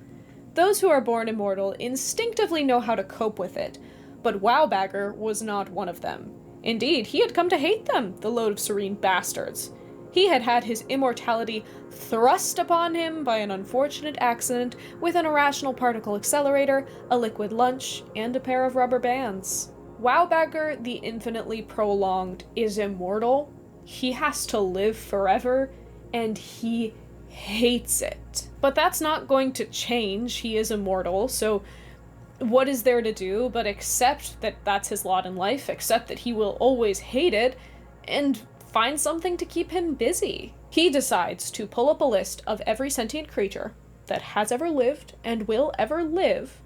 Those who are born immortal instinctively know how to cope with it, but Wowbagger was not one of them. Indeed, he had come to hate them, the load of serene bastards. He had had his immortality thrust upon him by an unfortunate accident with an irrational particle accelerator, a liquid lunch, and a pair of rubber bands. Wowbagger, the infinitely prolonged, is immortal. He has to live forever, and he hates it. But that's not going to change. He is immortal, so What is there to do but accept that that's his lot in life, accept that he will always hate it, and find something to keep him busy? He decides to pull up a list of every sentient creature that has ever lived and will ever live,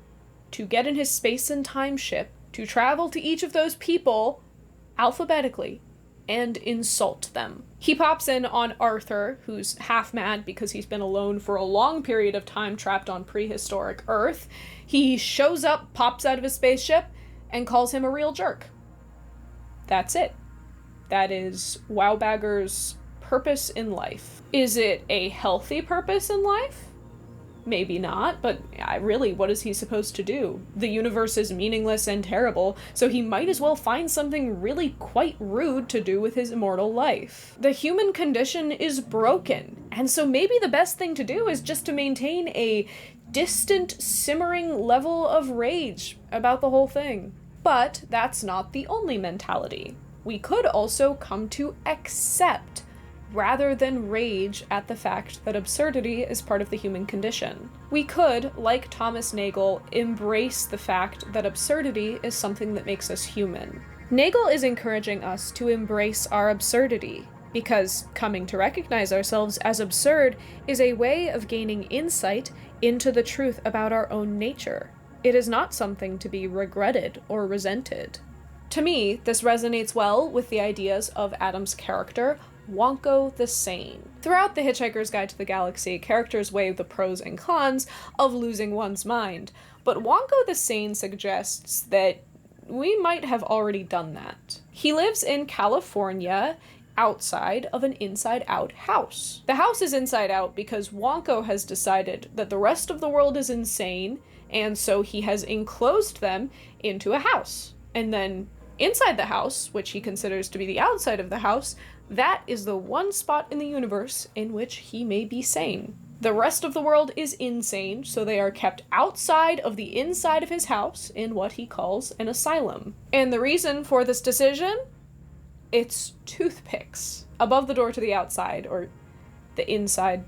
to get in his space and time ship, to travel to each of those people alphabetically and insult them. He pops in on Arthur, who's half mad because he's been alone for a long period of time trapped on prehistoric Earth. He shows up, pops out of his spaceship, and calls him a real jerk. That's it. That is Wowbagger's purpose in life. Is it a healthy purpose in life? Maybe not, but really, what is he supposed to do? The universe is meaningless and terrible, so he might as well find something really quite rude to do with his immortal life. The human condition is broken, and so maybe the best thing to do is just to maintain a distant, simmering level of rage about the whole thing. But that's not the only mentality. We could also come to accept rather than rage at the fact that absurdity is part of the human condition. We could, like Thomas Nagel, embrace the fact that absurdity is something that makes us human. Nagel is encouraging us to embrace our absurdity, because coming to recognize ourselves as absurd is a way of gaining insight into the truth about our own nature. It is not something to be regretted or resented. To me, this resonates well with the ideas of Adam's character, Wonko the Sane. Throughout The Hitchhiker's Guide to the Galaxy, characters weigh the pros and cons of losing one's mind, but Wonko the Sane suggests that we might have already done that. He lives in California, outside of an inside-out house. The house is inside out because Wonko has decided that the rest of the world is insane, and so he has enclosed them into a house. And then inside the house, which he considers to be the outside of the house, that is the one spot in the universe in which he may be sane. The rest of the world is insane, so they are kept outside of the inside of his house in what he calls an asylum. And the reason for this decision? It's toothpicks. Above the door to the outside, or the inside,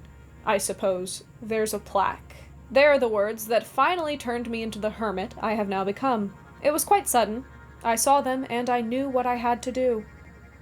I suppose, there's a plaque. They are the words that finally turned me into the hermit I have now become. It was quite sudden. I saw them, and I knew what I had to do.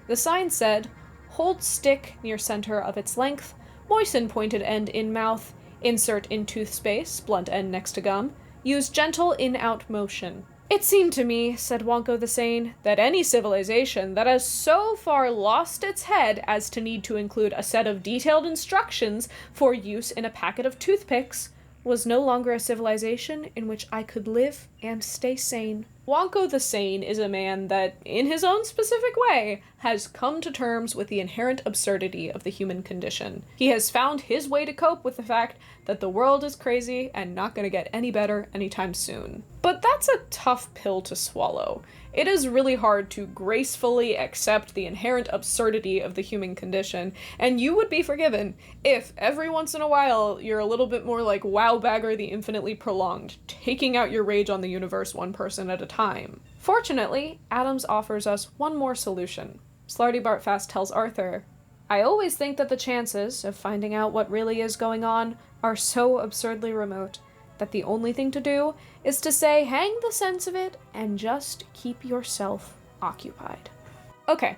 The sign said, "Hold stick near center of its length, moisten pointed end in mouth, insert in tooth space, blunt end next to gum, use gentle in-out motion." It seemed to me, said Wonko the Sane, that any civilization that has so far lost its head as to need to include a set of detailed instructions for use in a packet of toothpicks was no longer a civilization in which I could live and stay sane. Wonko the Sane is a man that, in his own specific way, has come to terms with the inherent absurdity of the human condition. He has found his way to cope with the fact that the world is crazy and not going to get any better anytime soon. But that's a tough pill to swallow. It is really hard to gracefully accept the inherent absurdity of the human condition, and you would be forgiven if every once in a while you're a little bit more like Wowbagger the Infinitely Prolonged, taking out your rage on the universe one person at a time. Fortunately, Adams offers us one more solution. Slarty Bartfast tells Arthur, "I always think that the chances of finding out what really is going on are so absurdly remote that the only thing to do is to say, hang the sense of it and just keep yourself occupied." Okay,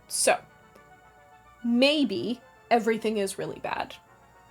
so maybe everything is really bad.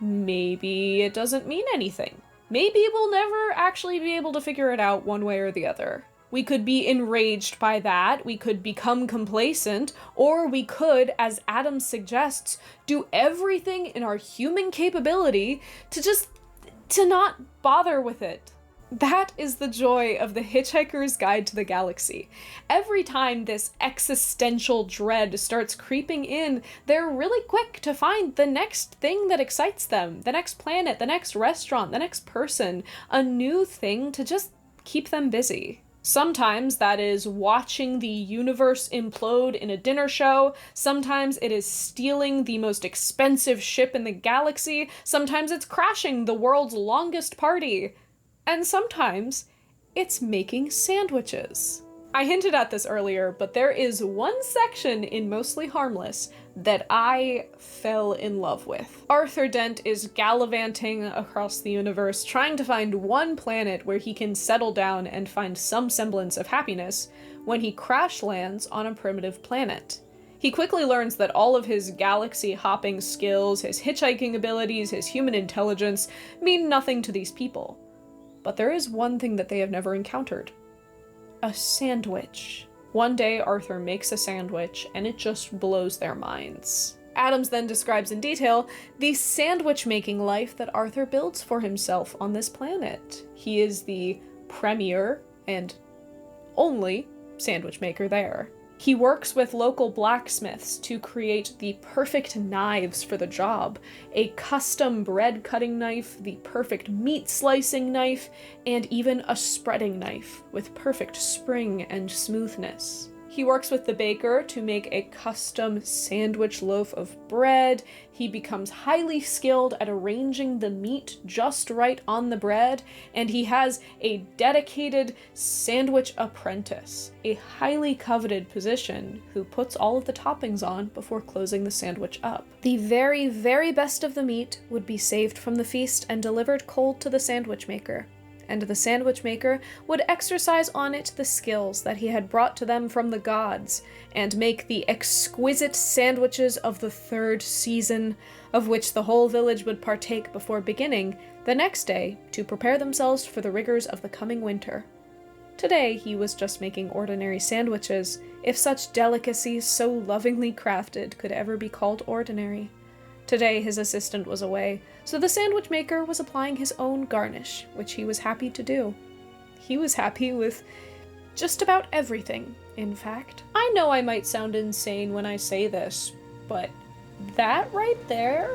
Maybe it doesn't mean anything. Maybe we'll never actually be able to figure it out one way or the other. We could be enraged by that, we could become complacent, or we could, as Adams suggests, do everything in our human capability to not bother with it. That is the joy of The Hitchhiker's Guide to the Galaxy. Every time this existential dread starts creeping in, they're really quick to find the next thing that excites them, the next planet, the next restaurant, the next person, a new thing to just keep them busy. Sometimes that is watching the universe implode in a dinner show. Sometimes it is stealing the most expensive ship in the galaxy. Sometimes it's crashing the world's longest party. And sometimes it's making sandwiches. I hinted at this earlier, but there is one section in Mostly Harmless that I fell in love with. Arthur Dent is gallivanting across the universe, trying to find one planet where he can settle down and find some semblance of happiness, when he crash lands on a primitive planet. He quickly learns that all of his galaxy-hopping skills, his hitchhiking abilities, his human intelligence mean nothing to these people. But there is one thing that they have never encountered. A sandwich. One day, Arthur makes a sandwich, and it just blows their minds. Adams then describes in detail the sandwich-making life that Arthur builds for himself on this planet. He is the premier and only sandwich maker there. He works with local blacksmiths to create the perfect knives for the job, a custom bread cutting knife, the perfect meat slicing knife, and even a spreading knife with perfect spring and smoothness. He works with the baker to make a custom sandwich loaf of bread. He becomes highly skilled at arranging the meat just right on the bread, and he has a dedicated sandwich apprentice, a highly coveted position, who puts all of the toppings on before closing the sandwich up. The very, very best of the meat would be saved from the feast and delivered cold to the sandwich maker. And the sandwich maker would exercise on it the skills that he had brought to them from the gods, and make the exquisite sandwiches of the third season, of which the whole village would partake before beginning, the next day, to prepare themselves for the rigors of the coming winter. Today he was just making ordinary sandwiches, if such delicacies so lovingly crafted could ever be called ordinary. Today his assistant was away, so the sandwich maker was applying his own garnish, which he was happy to do. He was happy with just about everything, in fact. I know I might sound insane when I say this, but that right there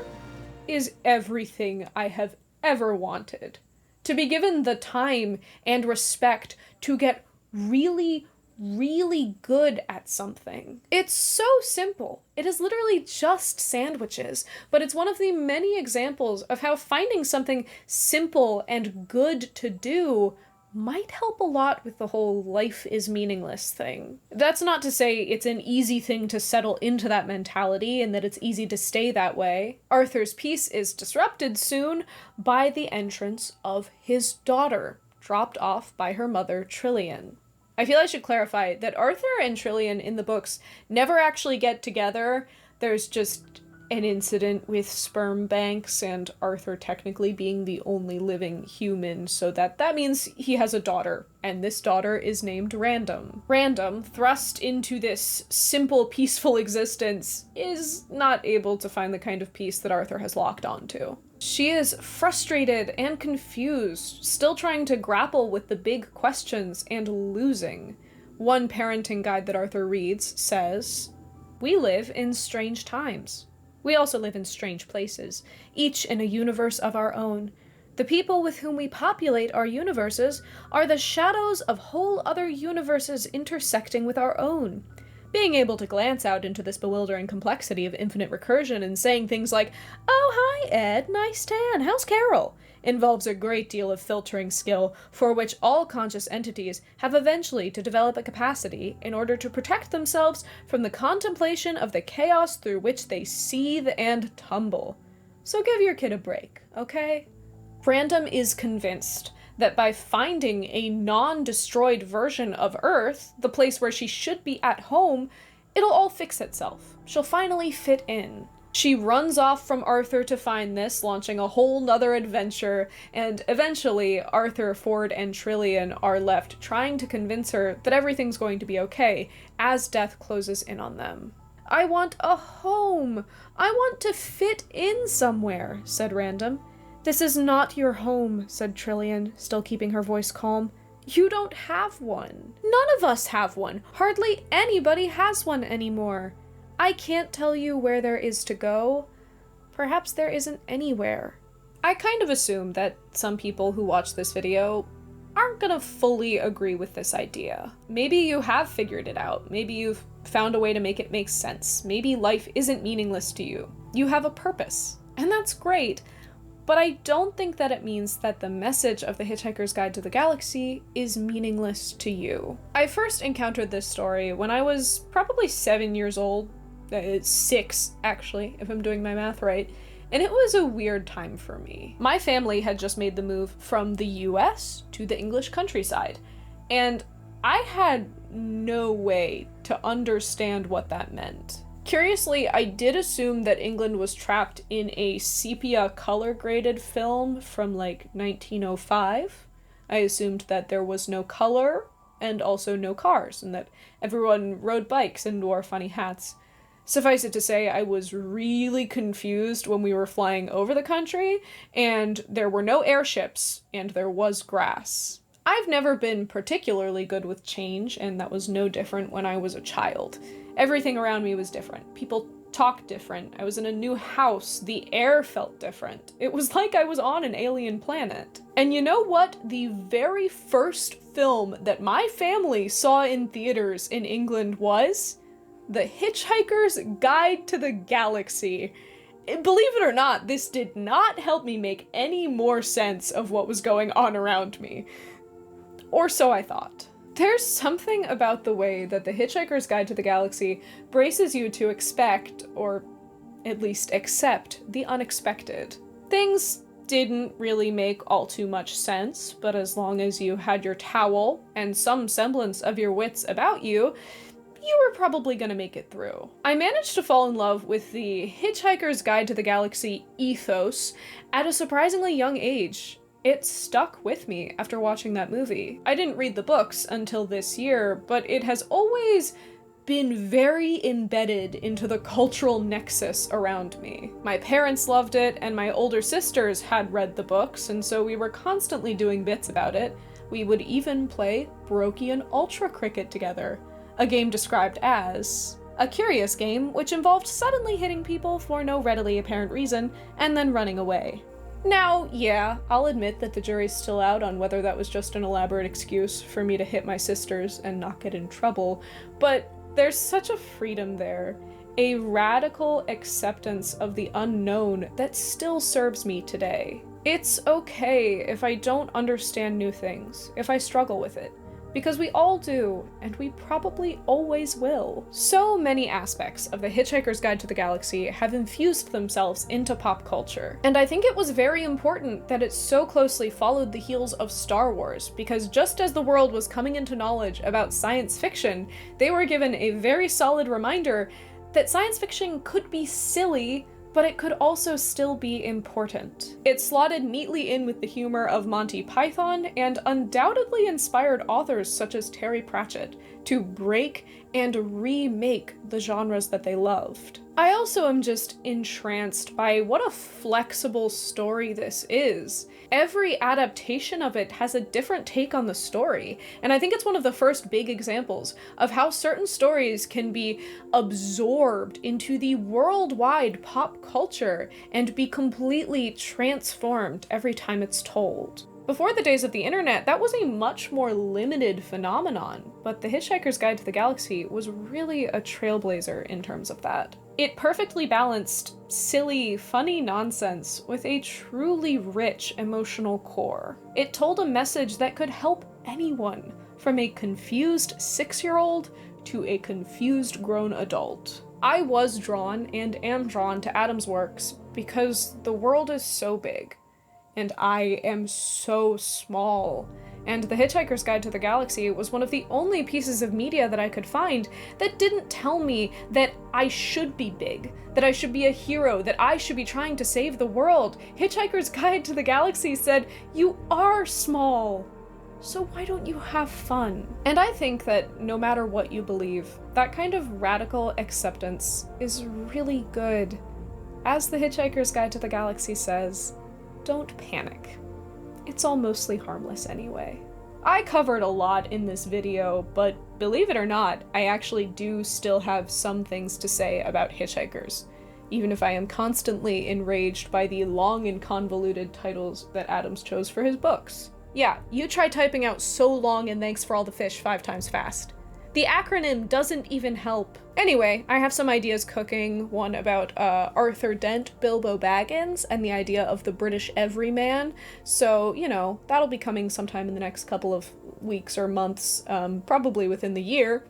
is everything I have ever wanted. To be given the time and respect to get really, really good at something. It's so simple. It is literally just sandwiches, but it's one of the many examples of how finding something simple and good to do might help a lot with the whole life is meaningless thing. That's not to say it's an easy thing to settle into that mentality and that it's easy to stay that way. Arthur's peace is disrupted soon by the entrance of his daughter, dropped off by her mother, Trillian. I feel I should clarify that Arthur and Trillian in the books never actually get together. There's just an incident with sperm banks and Arthur technically being the only living human, so that means he has a daughter, and this daughter is named Random. Random, thrust into this simple, peaceful existence, is not able to find the kind of peace that Arthur has locked onto. She is frustrated and confused, still trying to grapple with the big questions and losing. One parenting guide that Arthur reads says, "We live in strange times. We also live in strange places, each in a universe of our own. The people with whom we populate our universes are the shadows of whole other universes intersecting with our own." Being able to glance out into this bewildering complexity of infinite recursion and saying things like, "Oh, hi, Ed, nice tan, how's Carol?" involves a great deal of filtering skill for which all conscious entities have eventually to develop a capacity in order to protect themselves from the contemplation of the chaos through which they seethe and tumble. So give your kid a break, okay? Random is convinced that by finding a non-destroyed version of Earth, the place where she should be at home, it'll all fix itself. She'll finally fit in. She runs off from Arthur to find this, launching a whole nother adventure, and eventually Arthur, Ford, and Trillian are left trying to convince her that everything's going to be okay as death closes in on them. "I want a home! I want to fit in somewhere," said Random. "This is not your home," said Trillian, still keeping her voice calm. "You don't have one. None of us have one. Hardly anybody has one anymore. I can't tell you where there is to go. Perhaps there isn't anywhere." I kind of assume that some people who watch this video aren't gonna fully agree with this idea. Maybe you have figured it out. Maybe you've found a way to make it make sense. Maybe life isn't meaningless to you. You have a purpose, and that's great. But I don't think that it means that the message of The Hitchhiker's Guide to the Galaxy is meaningless to you. I first encountered this story when I was probably 7 years old. 6, actually, if I'm doing my math right. And it was a weird time for me. My family had just made the move from the US to the English countryside, and I had no way to understand what that meant. Curiously, I did assume that England was trapped in a sepia color-graded film from like 1905. I assumed that there was no color and also no cars, and that everyone rode bikes and wore funny hats. Suffice it to say, I was really confused when we were flying over the country, and there were no airships, and there was grass. I've never been particularly good with change, and that was no different when I was a child. Everything around me was different. People talked different. I was in a new house. The air felt different. It was like I was on an alien planet. And you know what? The very first film that my family saw in theaters in England was The Hitchhiker's Guide to the Galaxy. Believe it or not, this did not help me make any more sense of what was going on around me. Or so I thought. There's something about the way that The Hitchhiker's Guide to the Galaxy braces you to expect, or at least accept, the unexpected. Things didn't really make all too much sense, but as long as you had your towel and some semblance of your wits about you, you were probably gonna make it through. I managed to fall in love with the Hitchhiker's Guide to the Galaxy ethos at a surprisingly young age. It stuck with me after watching that movie. I didn't read the books until this year, but it has always been very embedded into the cultural nexus around me. My parents loved it, and my older sisters had read the books, and so we were constantly doing bits about it. We would even play Baroquian Ultra Cricket together, a game described as a curious game which involved suddenly hitting people for no readily apparent reason and then running away. Now, yeah, I'll admit that the jury's still out on whether that was just an elaborate excuse for me to hit my sisters and not get in trouble, but there's such a freedom there, a radical acceptance of the unknown that still serves me today. It's okay if I don't understand new things, if I struggle with it. Because we all do, and we probably always will. So many aspects of The Hitchhiker's Guide to the Galaxy have infused themselves into pop culture, and I think it was very important that it so closely followed the heels of Star Wars, because just as the world was coming into knowledge about science fiction, they were given a very solid reminder that science fiction could be silly, but it could also still be important. It slotted neatly in with the humor of Monty Python and undoubtedly inspired authors such as Terry Pratchett to break and remake the genres that they loved. I also am just entranced by what a flexible story this is. Every adaptation of it has a different take on the story, and I think it's one of the first big examples of how certain stories can be absorbed into the worldwide pop culture and be completely transformed every time it's told. Before the days of the internet, that was a much more limited phenomenon, but The Hitchhiker's Guide to the Galaxy was really a trailblazer in terms of that. It perfectly balanced silly, funny nonsense with a truly rich emotional core. It told a message that could help anyone, from a confused 6-year-old to a confused grown adult. I was drawn and am drawn to Adam's works because the world is so big, and I am so small. And The Hitchhiker's Guide to the Galaxy was one of the only pieces of media that I could find that didn't tell me that I should be big, that I should be a hero, that I should be trying to save the world. Hitchhiker's Guide to the Galaxy said, you are small, so why don't you have fun? And I think that no matter what you believe, that kind of radical acceptance is really good. As The Hitchhiker's Guide to the Galaxy says, don't panic. It's all mostly harmless anyway. I covered a lot in this video, but believe it or not, I actually do still have some things to say about hitchhikers, even if I am constantly enraged by the long and convoluted titles that Adams chose for his books. Yeah, you try typing out "so long and thanks for all the fish" 5 times fast. The acronym doesn't even help. Anyway, I have some ideas cooking, one about Arthur Dent, Bilbo Baggins, and the idea of the British everyman. So, you know, that'll be coming sometime in the next couple of weeks or months, probably within the year,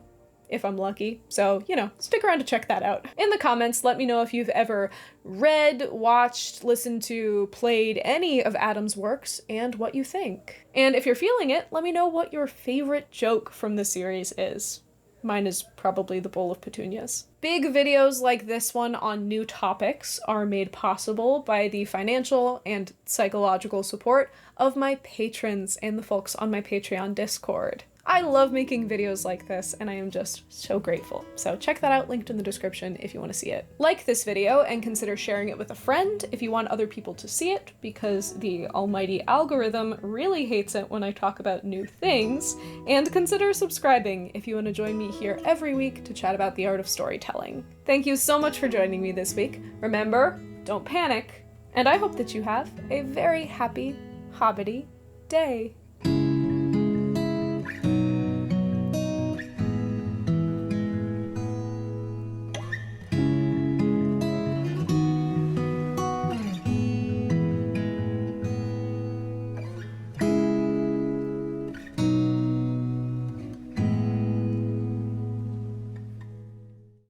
if I'm lucky. So, you know, stick around to check that out. In the comments, let me know if you've ever read, watched, listened to, played any of Adam's works, and what you think. And if you're feeling it, let me know what your favorite joke from the series is. Mine is probably the bowl of petunias. Big videos like this one on new topics are made possible by the financial and psychological support of my patrons and the folks on my Patreon Discord. I love making videos like this, and I am just so grateful. So check that out, linked in the description if you want to see it. Like this video and consider sharing it with a friend if you want other people to see it, because the almighty algorithm really hates it when I talk about new things. And consider subscribing if you want to join me here every week to chat about the art of storytelling. Thank you so much for joining me this week. Remember, don't panic, and I hope that you have a very happy, hobbity day.